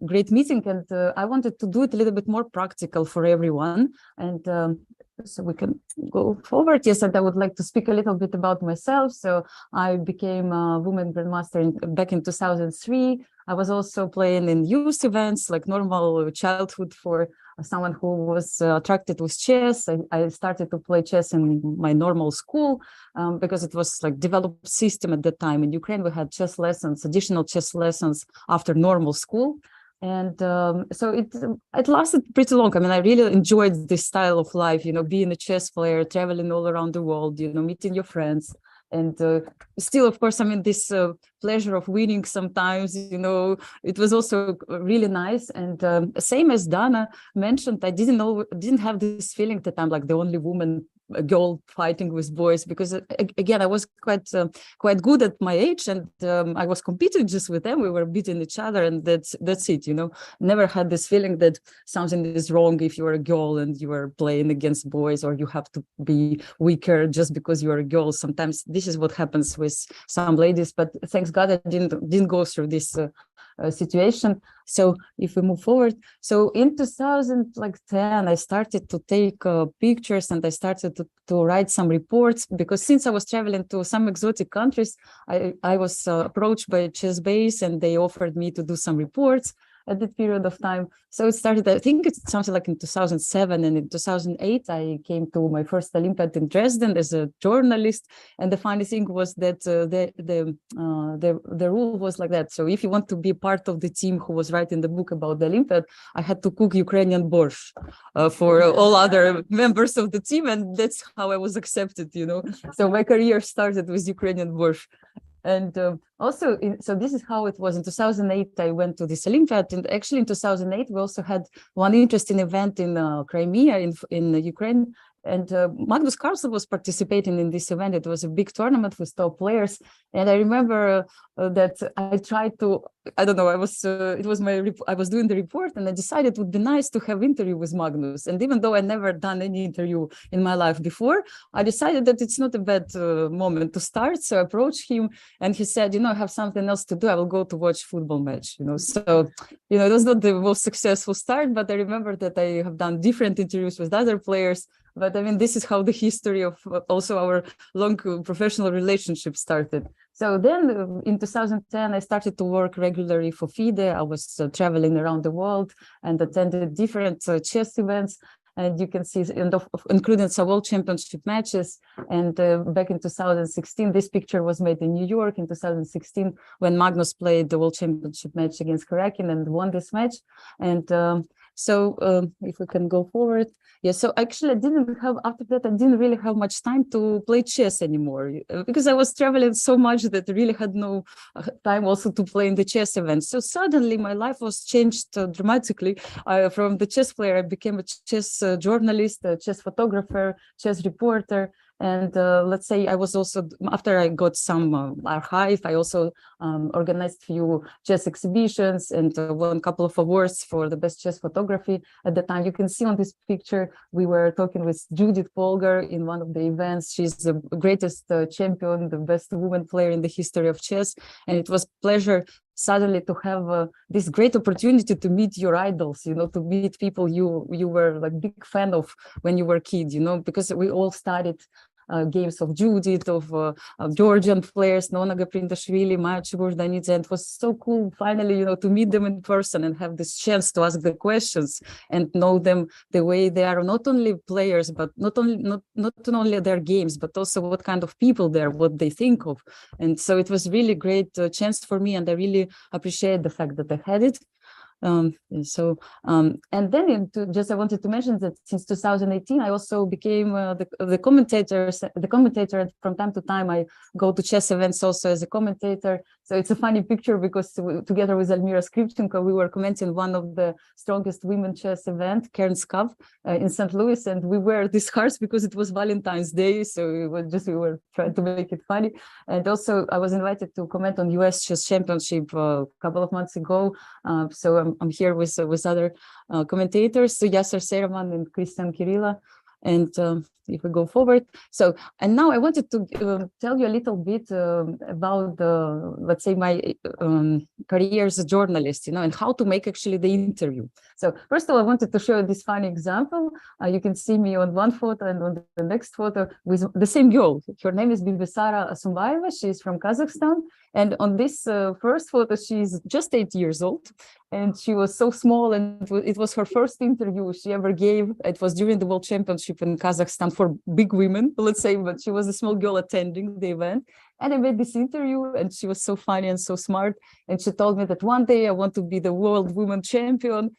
Speaker 7: great meeting, and I wanted to do it a little bit more practical for everyone. And so we can go forward. Yes, and I would like to speak a little bit about myself. So I became a women grandmaster back in 2003. I was also playing in youth events, like normal childhood for someone who was attracted with chess. I started to play chess in my normal school because it was like developed system at that time. In Ukraine, we had chess lessons, additional chess lessons after normal school. And so it lasted pretty long. I mean, I really enjoyed this style of life, you know, being a chess player, traveling all around the world, you know, meeting your friends. And still, of course, I mean, this pleasure of winning sometimes, you know, it was also really nice. And same as Dana mentioned, I didn't have this feeling that I'm like the only woman, girl fighting with boys, because again, I was quite good at my age, and I was competing just with them. We were beating each other, and that's it, you know. Never had this feeling that something is wrong if you're a girl and you are playing against boys, or you have to be weaker just because you're a girl. Sometimes this is what happens with some ladies, but thanks God I didn't go through this situation. So if we move forward, so in 2010 I started to take pictures, and I started to write some reports, because since I was traveling to some exotic countries, I was approached by Chess Base, and they offered me to do some reports. at that period of time. So it started, I think it's something like in 2007, and in 2008, I came to my first Olympiad in Dresden as a journalist. And the funny thing was that the rule was like that. So if you want to be part of the team who was writing the book about the Olympiad, I had to cook Ukrainian borscht for all other members of the team. And that's how I was accepted, So my career started with Ukrainian borscht. And also, so this is how it was. In 2008, I went to this Olympiad. And actually in 2008, we also had one interesting event in Crimea in Ukraine. And Magnus Carlsen was participating in this event. It was a big tournament with top players. And I remember that I tried to, I don't know, I was doing the report, and I decided it would be nice to have interview with Magnus. And even though I never done any interview in my life before, I decided that it's not a bad moment to start. So I approached him, and he said, I have something else to do. I will go to watch football match, So, it was not the most successful start, but I remember that I have done different interviews with other players. But I mean, this is how the history of also our long professional relationship started. So then in 2010, I started to work regularly for FIDE. I was traveling around the world and attended different chess events. And you can see, including some World Championship matches. And back in 2016, this picture was made in New York in 2016, when Magnus played the World Championship match against Karakin and won this match. And so if we can go forward. Yeah, so actually after that, I didn't really have much time to play chess anymore, because I was traveling so much that I really had no time also to play in the chess events. So suddenly my life was changed dramatically. From the chess player, I became a chess journalist, a chess photographer, chess reporter. And let's say I was also, after I got some archive, I also organized a few chess exhibitions and won a couple of awards for the best chess photography at the time. You can see on this picture, we were talking with Judith Polgar in one of the events. She's the greatest champion, the best woman player in the history of chess. And it was a pleasure suddenly to have this great opportunity to meet your idols, to meet people you were like big fan of when you were a kid, because we all studied games of Judith, of Georgian players, Nona Gaprindashvili, Maya Chiburdanidze, and it was so cool finally, to meet them in person and have this chance to ask the questions and know them the way they are, not only players, but not only their games, but also what kind of people they are, what they think of. And so it was really great chance for me, and I really appreciate the fact that I had it. And then I wanted to mention that since 2018, I also became the commentator. And from time to time, I go to chess events also as a commentator. So it's a funny picture because together with Elmira Skripchenko, we were commenting one of the strongest women chess event, Cairns Cup, in St. Louis, and we wear these hearts because it was Valentine's Day. So we were trying to make it funny. And also, I was invited to comment on U.S. Chess Championship a couple of months ago. So I'm here with other commentators, so Yasser Seyraman and Christian Kirilla. And if we go forward, and now I wanted to tell you a little bit about let's say my career as a journalist, and how to make actually the interview. So first of all, I wanted to show you this funny example. You can see me on one photo and on the next photo with the same girl. Her name is Bibisara Asumbaeva. She's from Kazakhstan. And on this first photo, she's just 8 years old. And she was so small, and it was her first interview she ever gave. It was during the World Championship in Kazakhstan for big women, let's say, but she was a small girl attending the event. And I made this interview, and she was so funny and so smart. And she told me that one day I want to be the world women champion.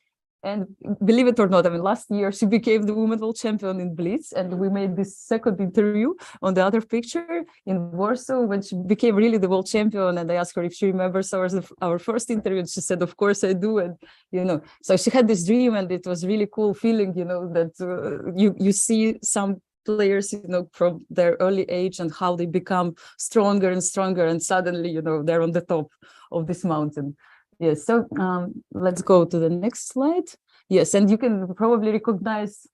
Speaker 7: And believe it or not, I mean, last year she became the women world champion in Blitz, and we made this second interview on the other picture in Warsaw when she became really the world champion. And I asked her if she remembers our first interview, and she said, "Of course I do." And so she had this dream, and it was really cool feeling, that you see some players, from their early age and how they become stronger and stronger, and suddenly, they're on the top of this mountain. Yes, so let's go to the next slide. Yes, and you can probably recognize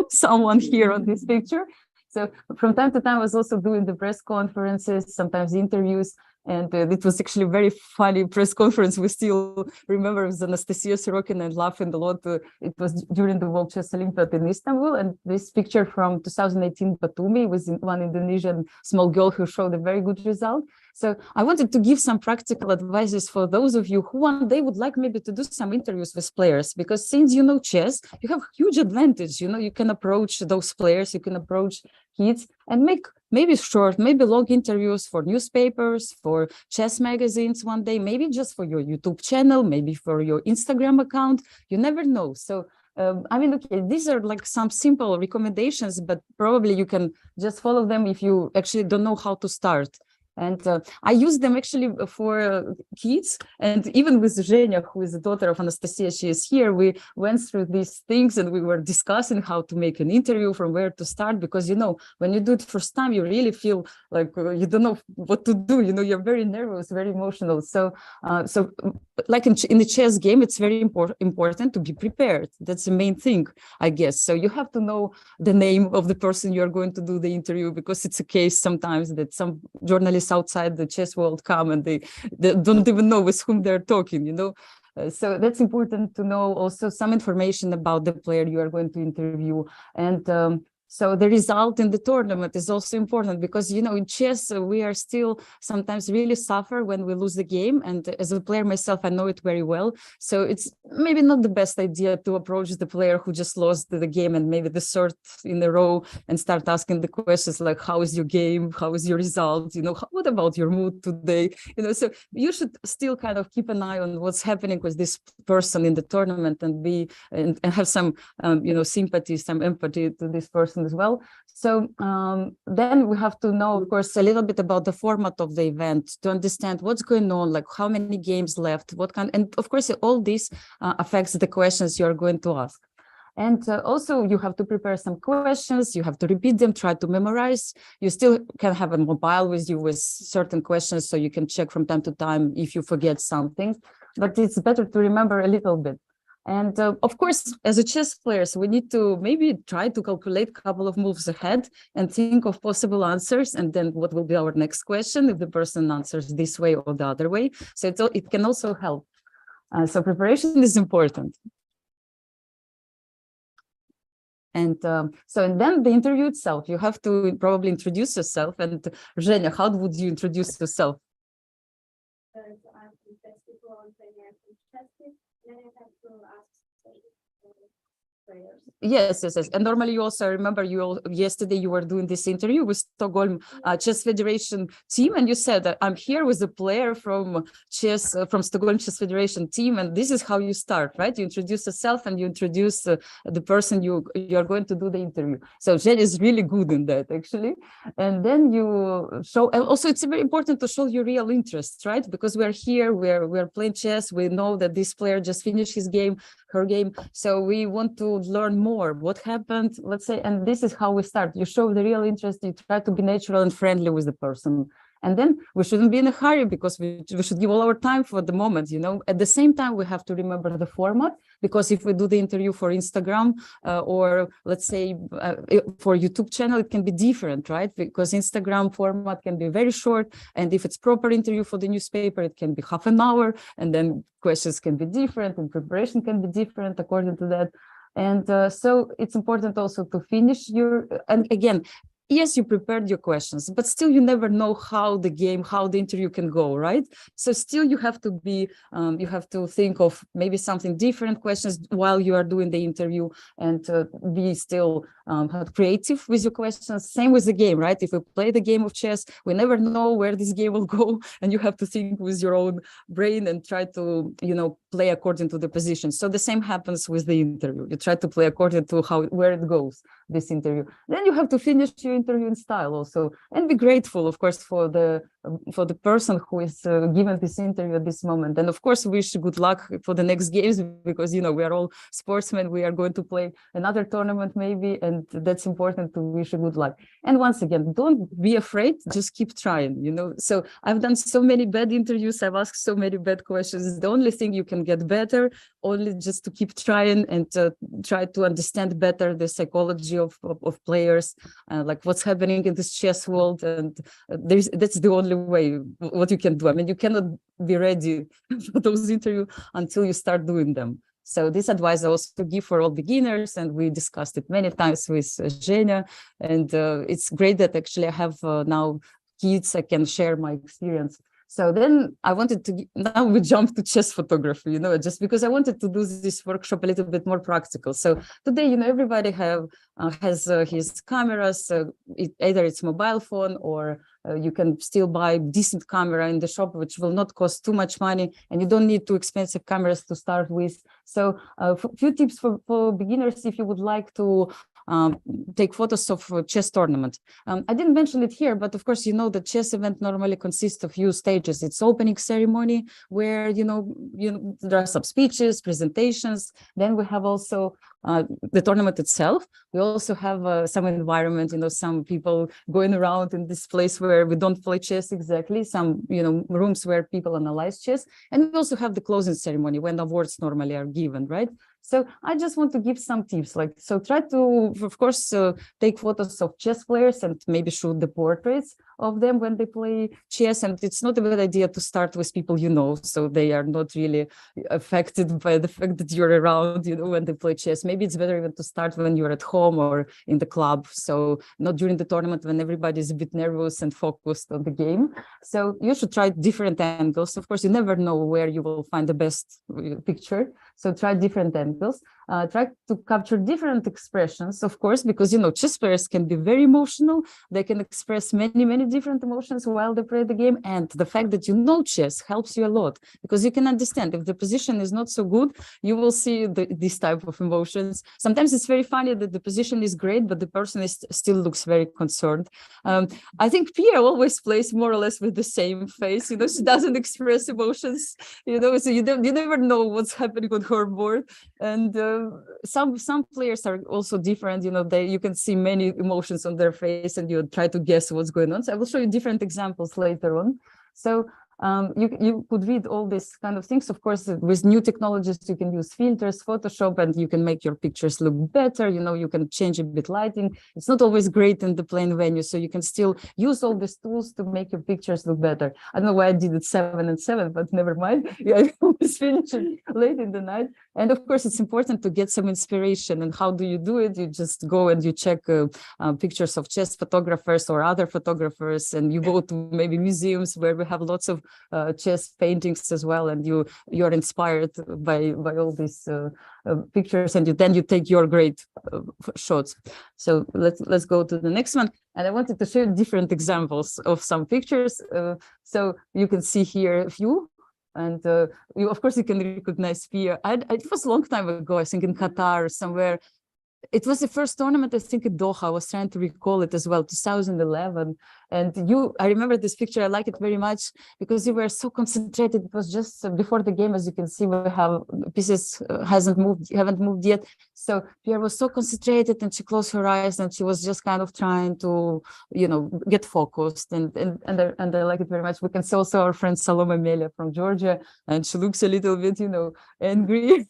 Speaker 7: someone here on this picture. So from time to time, I was also doing the press conferences, sometimes interviews. And it was actually a very funny press conference. We still remember with Anastasia Sorokina and laughing a lot. It was during the World Chess Olympiad in Istanbul. And this picture from 2018 Batumi was one Indonesian small girl who showed a very good result. So I wanted to give some practical advices for those of you who one day would like maybe to do some interviews with players, because since you know chess, you have huge advantage. You know, you can approach those players, you can approach kids and make maybe short, maybe long interviews for newspapers, for chess magazines one day, maybe just for your YouTube channel, maybe for your Instagram account. You never know. So I mean, okay, these are like some simple recommendations, but probably you can just follow them if you actually don't know how to start. And I use them actually for kids, and even with Zhenya, who is the daughter of Anastasia, she is here. We went through these things and we were discussing how to make an interview, from where to start, because, you know, when you do it first time, you really feel like you don't know what to do. You know, you're very nervous, very emotional. So, like in the chess game, it's very important to be prepared. That's the main thing, I guess. So you have to know the name of the person you're going to do the interview, because it's a case sometimes that some journalists outside the chess world come and they don't even know with whom they're talking, you know. So that's important to know. Also some information about the player you are going to interview. And so the result in the tournament is also important, because, you know, in chess, we are still sometimes really suffer when we lose the game. And as a player myself, I know it very well. So it's maybe not the best idea to approach the player who just lost the game and maybe the third in a row and start asking the questions like, how is your game? How is your result? You know, what about your mood today? You know, so you should still kind of keep an eye on what's happening with this person in the tournament and and have some, you know, sympathy, some empathy to this person as well. So then we have to know, of course, a little bit about the format of the event to understand what's going on, like how many games left, what kind, and of course, all this affects the questions you're going to ask. And also you have to prepare some questions, you have to repeat them, try to memorize. You still can have a mobile with you with certain questions, so you can check from time to time if you forget something, but it's better to remember a little bit. And of course, as a chess players, we need to maybe try to calculate a couple of moves ahead and think of possible answers. And then what will be our next question if the person answers this way or the other way. So it can also help. So preparation is important. And and then the interview itself, you have to probably introduce yourself. And Zhenya, how would you introduce yourself? Yes. And normally you also remember yesterday you were doing this interview with Stockholm Chess Federation team, and you said that I'm here with a player from Stockholm Chess Federation team, and this is how you start, right? You introduce yourself and you introduce the person you're going to do the interview. So Jen is really good in that, actually. And then you show, and also it's very important to show your real interest, right? Because we're here, we're playing chess, we know that this player just finished her game, so we want to learn more what happened, let's say, and this is how we start. You show the real interest, you try to be natural and friendly with the person. And then we shouldn't be in a hurry, because we should give all our time for the moment, you know. At the same time, we have to remember the format, because if we do the interview for Instagram or let's say for YouTube channel, it can be different, right? Because Instagram format can be very short. And if it's proper interview for the newspaper, it can be half an hour. And then questions can be different and preparation can be different according to that. And so it's important also to finish and again, yes, you prepared your questions, but still you never know how the interview can go, right? So still you have to be, you have to think of maybe something different questions while you are doing the interview, and be still creative with your questions. Same with the game, right? If we play the game of chess, we never know where this game will go, and you have to think with your own brain and try to, you know, play according to the position. So the same happens with the interview. You try to play according to where it goes, this interview. Then you have to finish your interview in style also, and be grateful, of course, for the person who is given this interview at this moment. And of course, wish good luck for the next games, because, you know, we are all sportsmen. We are going to play another tournament maybe, and that's important to wish good luck. And once again, don't be afraid, just keep trying, you know. So I've done so many bad interviews, I've asked so many bad questions. The only thing you can get better, only just to keep trying and try to understand better the psychology of players, like what's happening in this chess world. And that's the only usually way what you can do. I mean, you cannot be ready for those interviews until you start doing them. So this advice I also give for all beginners, and we discussed it many times with Zhenya, and it's great that actually I have now kids, I can share my experience. So then I wanted to, now we jump to chess photography, just because I wanted to do this workshop a little bit more practical. So today, everybody has his cameras, either it's mobile phone or you can still buy decent camera in the shop, which will not cost too much money, and you don't need too expensive cameras to start with. So a few tips for beginners if you would like to take photos of a chess tournament. I didn't mention it here, but of course, the chess event normally consists of few stages. It's opening ceremony where, there are some speeches, presentations. Then we have also the tournament itself. We also have some environment, some people going around in this place where we don't play chess exactly, some, rooms where people analyze chess. And we also have the closing ceremony when awards normally are given, right? So I just want to give some tips, so try to, of course, take photos of chess players and maybe shoot the portraits of them when they play chess. And it's not a bad idea to start with people so they are not really affected by the fact that you're around, when they play chess. Maybe it's better even to start when you're at home or in the club. So not during the tournament when everybody is a bit nervous and focused on the game. So you should try different angles. Of course, you never know where you will find the best picture. So try different angles. Try to capture different expressions, of course, because, chess players can be very emotional. They can express many, many different emotions while they play the game. And the fact that chess helps you a lot, because you can understand if the position is not so good, you will see this type of emotions. Sometimes it's very funny that the position is great, but the person still looks very concerned. I think Pia always plays more or less with the same face. She doesn't express emotions, so you never know what's happening on her board. And some players are also different. You can see many emotions on their face, and you try to guess what's going on. So I will show you different examples later on. So you could read all these kind of things. Of course, with new technologies, you can use filters, Photoshop, and you can make your pictures look better. You can change a bit lighting. It's not always great in the plain venue, so you can still use all these tools to make your pictures look better. I don't know why I did it 7 and 7, but never mind. Yeah, I always finish it late in the night. And of course, it's important to get some inspiration. And how do you do it? You just go and you check pictures of chess photographers or other photographers, and you go to maybe museums where we have lots of chess paintings as well, and you're inspired by all these pictures, and then you take your great shots. So let's go to the next one. And I wanted to show different examples of some pictures. So you can see here a few. And of course, you can recognize Pia. It was a long time ago, I think in Qatar somewhere. It was the first tournament, I think, in Doha. I was trying to recall it as well, 2011. And I remember this picture. I like it very much because you were so concentrated. It was just before the game, as you can see, we have pieces haven't moved yet. So Pierre was so concentrated, and she closed her eyes, and she was just kind of trying to, get focused. And I like it very much. We can see also our friend Salome Melia from Georgia, and she looks a little bit, angry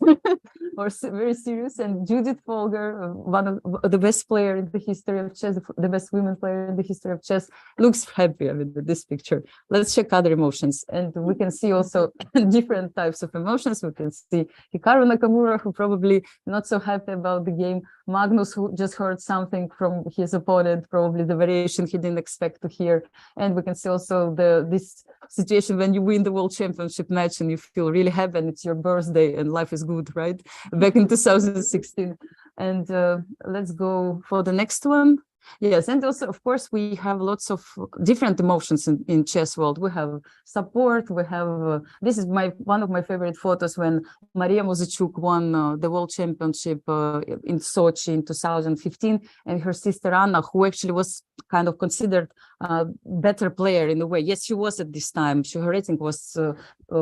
Speaker 7: or very serious. And Judith Folger, one of the best player in the history of chess, the best women player in the history of chess, looks happy with this picture. Let's check other emotions. And we can see also different types of emotions. We can see Hikaru Nakamura, who probably not so happy about the game. Magnus, who just heard something from his opponent, probably the variation he didn't expect to hear. And we can see also this situation when you win the World Championship match and you feel really happy and it's your birthday and life is good, right? Back in 2016. And let's go for the next one. Yes, and also, of course, we have lots of different emotions in chess world. We have support. We have this is one of my favorite photos when Maria Muzyczuk won the World Championship in Sochi in 2015, and her sister Anna, who actually was kind of considered a better player in a way. Yes, she was at this time. Her rating was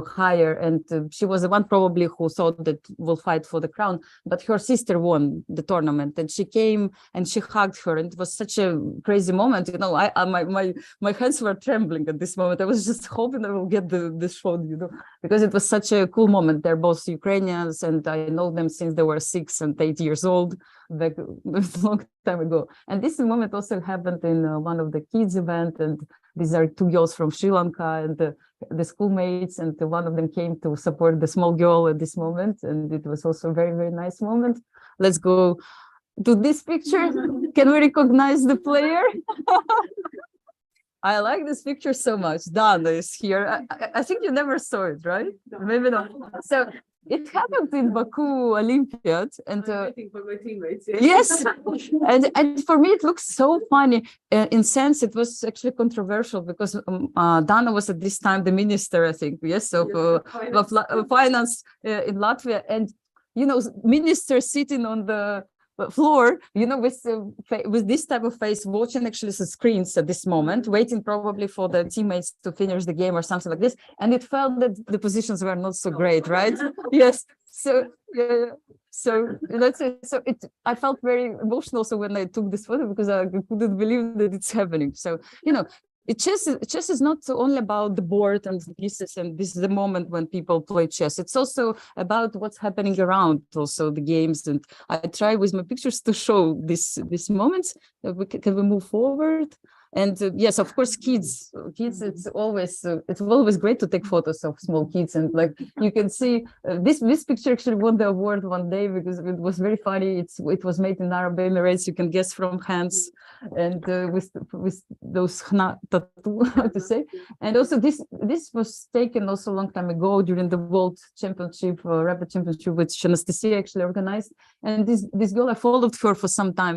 Speaker 7: higher, and she was the one probably who thought that will fight for the crown. But her sister won the tournament, and she came and she hugged her, and it was such a crazy moment. My hands were trembling at this moment. I was just hoping I will get the shot, because it was such a cool moment. They're both Ukrainians, and I know them since they were 6 and 8 years old. back a long time ago. And this moment also happened in one of the kids event, and these are two girls from Sri Lanka, and the schoolmates, and one of them came to support the small girl at this moment, and it was also a very, very nice moment. Let's go to this picture. Can we recognize the player? I like this picture so much. Dana is here. I think you never saw it, right? Maybe not. So it happened in Baku Olympiad, and
Speaker 2: I'm waiting for my teammates.
Speaker 7: yes, and for me it looks so funny. In sense, it was actually controversial because Dana was at this time the minister, I think, yes, of finance in Latvia, and you know, ministers sitting on the floor, you know, with this type of face, watching actually the screens at this moment, waiting probably for the teammates to finish the game or something like this, and it felt that the positions were not so great, right? Yes. So so that's it. So I felt very emotional also when I took this photo, because I couldn't believe that it's happening. So, you know, chess is not only about the board and the pieces, and this is the moment when people play chess. It's also about what's happening around, also the games. And I try with my pictures to show these moments. Can we move forward? And yes, of course, kids, it's always great to take photos of small kids. And like you can see, this picture actually won the award one day because it was very funny. It was made in Arab Emirates, you can guess, from hands, and with those tattoo, how to say. And also this was taken also a long time ago during the World Championship, Rapid Championship, which Anastasia actually organized. And this girl, I followed her for some time.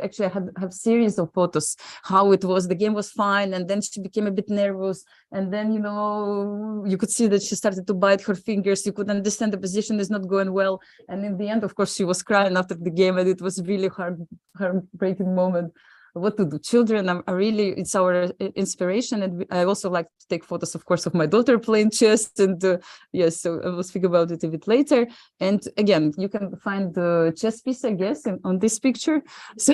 Speaker 7: Actually, I have series of photos how it was. The game was fine, and then she became a bit nervous, and then, you know, you could see that she started to bite her fingers. You could understand the position is not going well, and in the end, of course, she was crying after the game, and it was really heartbreaking moment. What to do? Children are really, it's our inspiration. And I also like to take photos, of course, of my daughter playing chess. And yes, so I will speak about it a bit later. And again, you can find the chess piece, I guess, on this picture. So,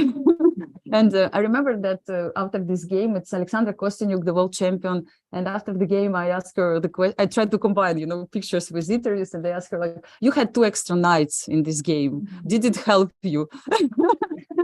Speaker 7: and I remember that after this game, it's Alexandra Kostyanyuk, the world champion. And after the game, I asked her the question. I tried to combine, you know, pictures with interviews, and I asked her, like, you had 2 extra knights in this game. Did it help you?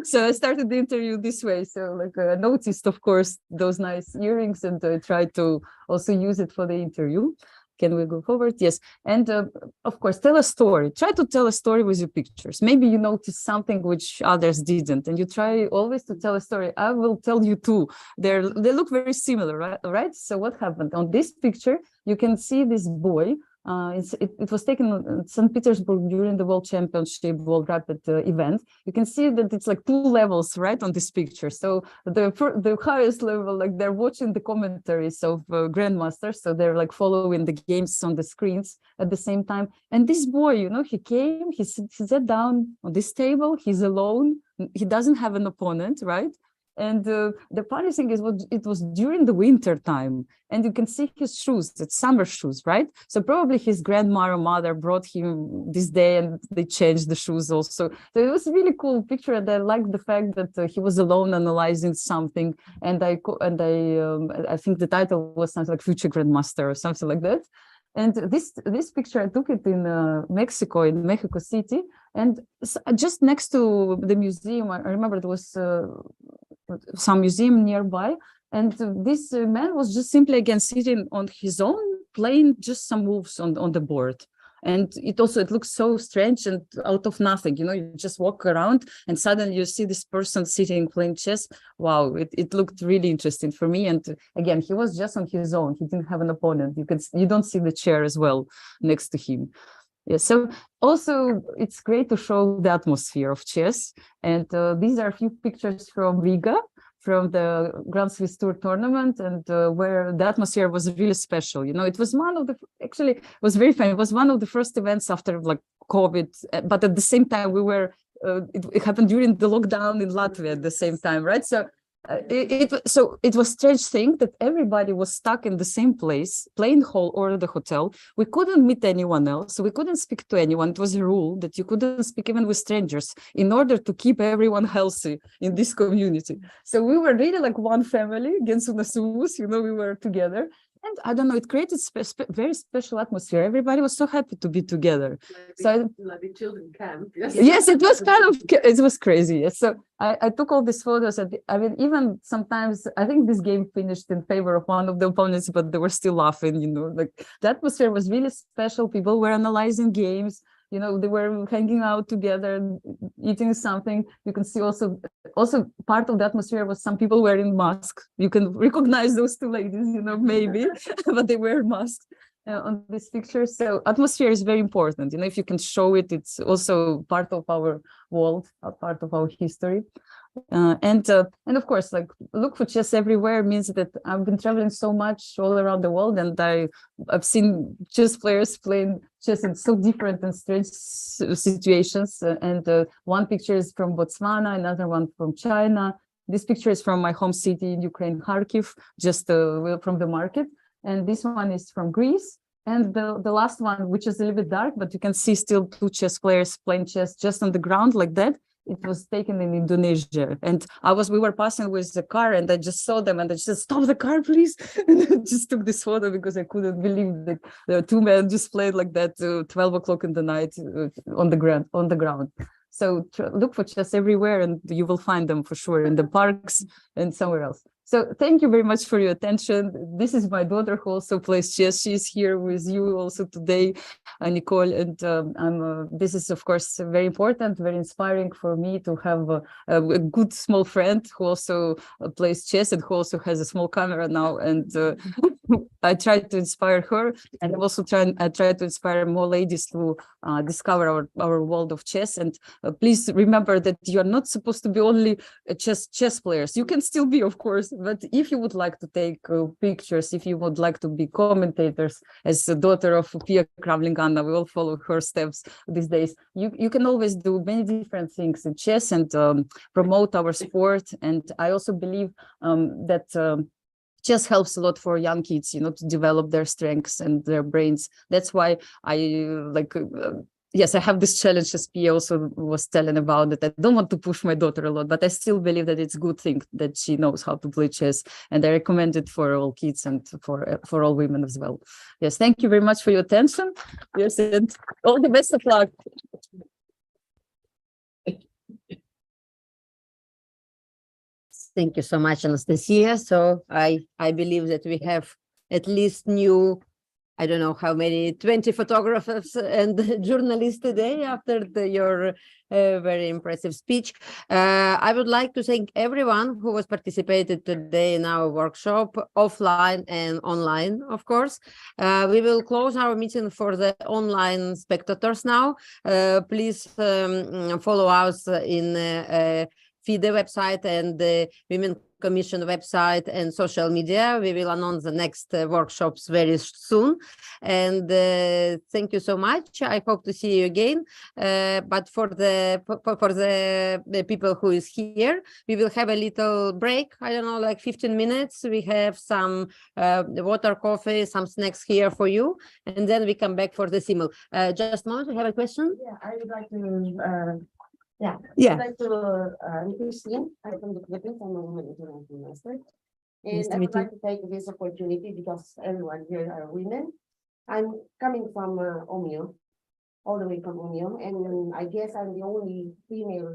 Speaker 7: So I started the interview this way. So like I noticed, of course, those nice earrings, and I tried to also use it for the interview. Can we go forward? Yes. And of course, tell a story. Try to tell a story with your pictures. Maybe you notice something which others didn't, and you try always to tell a story. I will tell you too. They look very similar, right? So what happened? On this picture, you can see this boy. It was taken in St. Petersburg during the World Championship, World Rapid event. You can see that it's like 2 levels, right, on this picture. So the highest level, like they're watching the commentaries of grandmasters, so they're like following the games on the screens at the same time. And this boy, you know, he came, he sat down on this table. He's alone. He doesn't have an opponent, right? And the funny thing is, it was during the winter time, and you can see his shoes, it's summer shoes, right? So probably his grandma or mother brought him this day, and they changed the shoes also. So it was a really cool picture, and I liked the fact that he was alone analyzing something. And I think the title was something like Future Grandmaster or something like that. And this picture, I took it in Mexico, in Mexico City, and just next to the museum. I remember there was some museum nearby, and this man was just simply again sitting on his own, playing just some moves on the board. And it looks so strange and out of nothing, you know, you just walk around and suddenly you see this person sitting playing chess. Wow, it looked really interesting for me. And again, he was just on his own. He didn't have an opponent. You don't see the chair as well next to him. Yeah, so also it's great to show the atmosphere of chess. And these are a few pictures from Riga, from the Grand Swiss Tour tournament, and where the atmosphere was really special. You know, it was it was very fun. It was one of the first events after like COVID, but at the same time it happened during the lockdown in Latvia at the same time, right? So it was strange thing that everybody was stuck in the same place, playing hall or the hotel. We couldn't meet anyone else. We couldn't speak to anyone. It was a rule that you couldn't speak even with strangers in order to keep everyone healthy in this community. So we were really like one family, Gensuna Suvus, you know, we were together. And I don't know, it created very special atmosphere. Everybody was so happy to be together.
Speaker 2: Like the children camp.
Speaker 7: Yes, it was it was crazy. Yes. So I took all these photos, and I mean, even sometimes I think this game finished in favor of one of the opponents, but they were still laughing, like the atmosphere was really special. People were analyzing games, they were hanging out together, eating something. You can see also part of the atmosphere was some people wearing masks. You can recognize those two ladies, maybe, but they wear masks on this picture. So atmosphere is very important. If you can show it, it's also part of our world, a part of our history. And of course, like look for chess everywhere means that I've been traveling so much all around the world, and I've seen chess players playing chess in so different and strange situations. One picture is from Botswana, another one from China. This picture is from my home city in Ukraine, Kharkiv, just from the market. And this one is from Greece. And the last one, which is a little bit dark, but you can see still two chess players playing chess just on the ground like that. It was taken in Indonesia, and we were passing with the car, and I just saw them, and I just stop the car, please, and I just took this photo because I couldn't believe that the two men just played like that 12 o'clock in the night on the ground. So look for chess everywhere, and you will find them for sure in the parks and somewhere else. So thank you very much for your attention. This is my daughter who also plays chess. She's here with you also today, Nicole. And this is, of course, very important, very inspiring for me to have a good small friend who also plays chess and who also has a small camera now. And I try to inspire her, and also try to inspire more ladies to discover our world of chess. And please remember that you are not supposed to be only chess players. You can still be, of course, but if you would like to take pictures, if you would like to be commentators, as the daughter of Pia Cramling, we all follow her steps these days. You can always do many different things in chess and promote our sport. And I also believe that chess helps a lot for young kids, to develop their strengths and their brains. That's why yes, I have this challenge, as Pia also was telling about, that I don't want to push my daughter a lot, but I still believe that it's a good thing that she knows how to play chess, and I recommend it for all kids and for all women as well. Yes, thank you very much for your attention. Yes, and all the best of luck.
Speaker 1: Thank you so much, Anastasia. So I believe that we have at least new, I don't know how many, 20 photographers and journalists today after your very impressive speech. I would like to thank everyone who was participated today in our workshop, offline and online, of course. We will close our meeting for the online spectators now. Please follow us in FIDE website and the Women Commission website and social media. We will announce the next workshops very soon. And thank you so much. I hope to see you again. But for the people who is here, we will have a little break. I don't know, like 15 minutes. We have some water, coffee, some snacks here for you. And then we come back for the simul. Just a moment, we have a question?
Speaker 8: Yeah, I would like to Yeah.
Speaker 1: Yeah.
Speaker 8: I'd like to Christine. I'm from the Philippines. I'm a woman international investor. And
Speaker 1: Nice to
Speaker 8: I
Speaker 1: meet
Speaker 8: would like to take this opportunity because everyone here are women. I'm coming from Omeo, all the way from Omeo, and I guess I'm the only female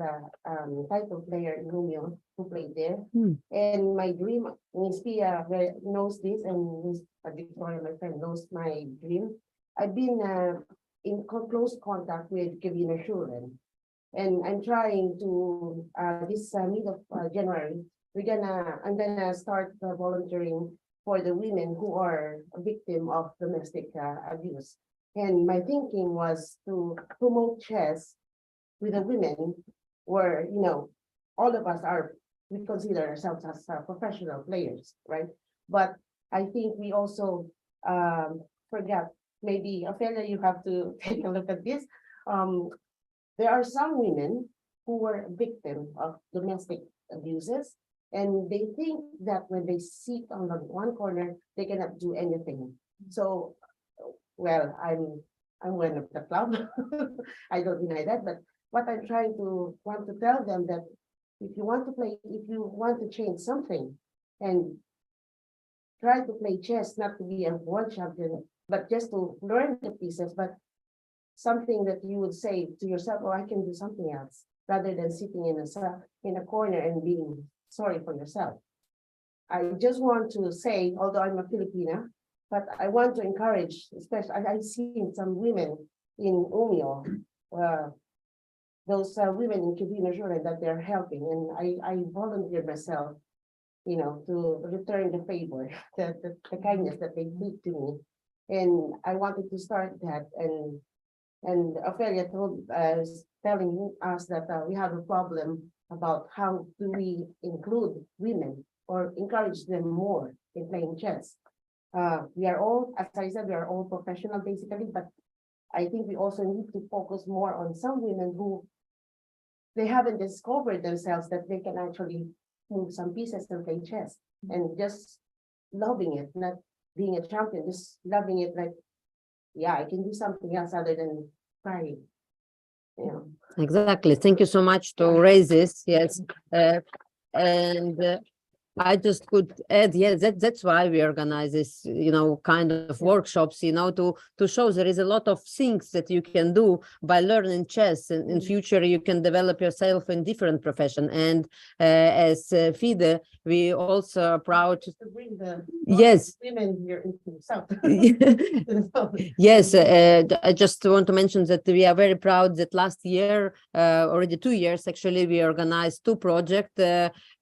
Speaker 8: title player in Omeo who played there. And my dream, Ms. Pia knows this, and Ms. Victoria, my friend, knows my dream. I've been in close contact with Kevin Schulen. And I'm trying to this mid of January. I'm gonna start volunteering for the women who are a victim of domestic abuse. And my thinking was to promote chess with the women, where all of us we consider ourselves as professional players, right? But I think we also forget. Maybe Ofelia, you have to take a look at this. There are some women who were victims of domestic abuses, and they think that when they sit on the one corner, they cannot do anything. So, well, I'm one of the club. I don't deny that, but what I'm trying to tell them that if you want to play, if you want to change something, and try to play chess, not to be a world champion, but just to learn the pieces, but something that you would say to yourself, oh, I can do something else, rather than sitting in a corner and being sorry for yourself. I just want to say, although I'm a Filipina, but I want to encourage, especially I've seen some women in Umeå, those women in Sveriges that they're helping, and I volunteer myself, you know, to return the favor, the kindness that they did to me. And I wanted to start that, and Ofelia told us, telling us that we have a problem about how do we include women or encourage them more in playing chess. We are all, as I said, we are all professional basically, but I think we also need to focus more on some women who they haven't discovered themselves that they can actually move some pieces and play chess, and just loving it, not being a champion, just loving it like, yeah, I can do something else other than crying. Yeah.
Speaker 1: Exactly. Thank you so much to raise this. Yes. And I just could add, yes, that's why we organize this, you know, kind of workshops, you know, to show there is a lot of things that you can do by learning chess. And in future, you can develop yourself in different profession. And as FIDE, we also are proud to
Speaker 8: bring the
Speaker 1: yes
Speaker 8: women here into South.
Speaker 1: Yes, I just want to mention that we are very proud that last year, already 2 years actually, we organized 2 projects.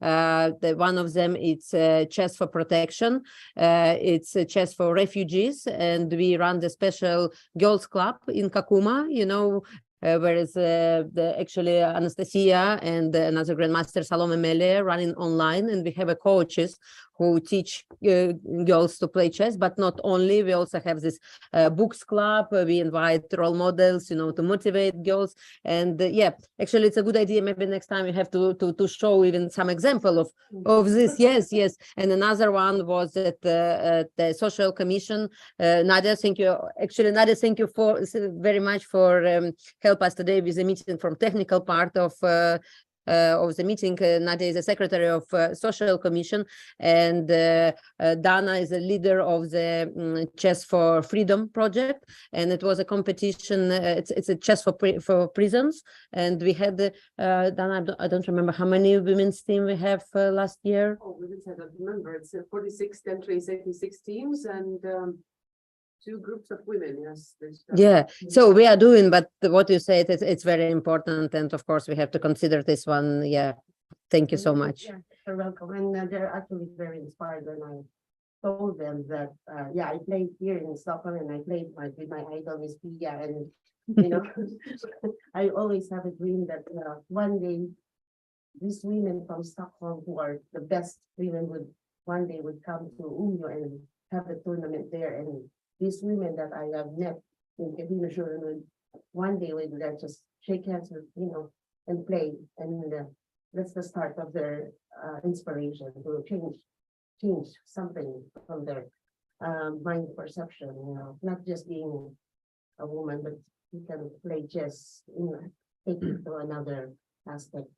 Speaker 1: One of them it's chess for protection, it's chess for refugees, and we run the special girls club in Kakuma, you know, whereas actually Anastasia and another grandmaster Salome Mele running online, and we have a coaches who teach girls to play chess, but not only, we also have this books club. We invite role models, you know, to motivate girls. And yeah, actually it's a good idea. Maybe next time we have to show even some example of this. Yes. And another one was at the Social Commission. Nadia, thank you. Actually, Nadia, thank you for very much for help us today with the meeting from technical part of the meeting. Nadia is the secretary of Social Commission, and Dana is the leader of the Chess for Freedom project. And it was a competition. It's a chess for prisons, and we had Dana. I don't remember how many women's team we have last year.
Speaker 2: Oh, women's, I don't remember. It's 46 countries, 86 teams, and 2 groups of women. Yes.
Speaker 1: Yeah, so we are doing, but what you said, it's very important, and of course we have to consider this one. Yeah, thank you so much.
Speaker 8: Yeah, you're welcome. And they're actually very inspired when I told them that yeah, I played here in Stockholm, and I played with my idol Miss Pia, and you know, I always have a dream that one day these women from Stockholm, who are the best women, would one day would come to Umeå and have a tournament there, and these women that I have met in Sveriges would one day would just shake hands with, you know, and play, and that's the start of their inspiration to change something from their mind perception, you know, not just being a woman, but you can play chess, you know, take it to another aspect.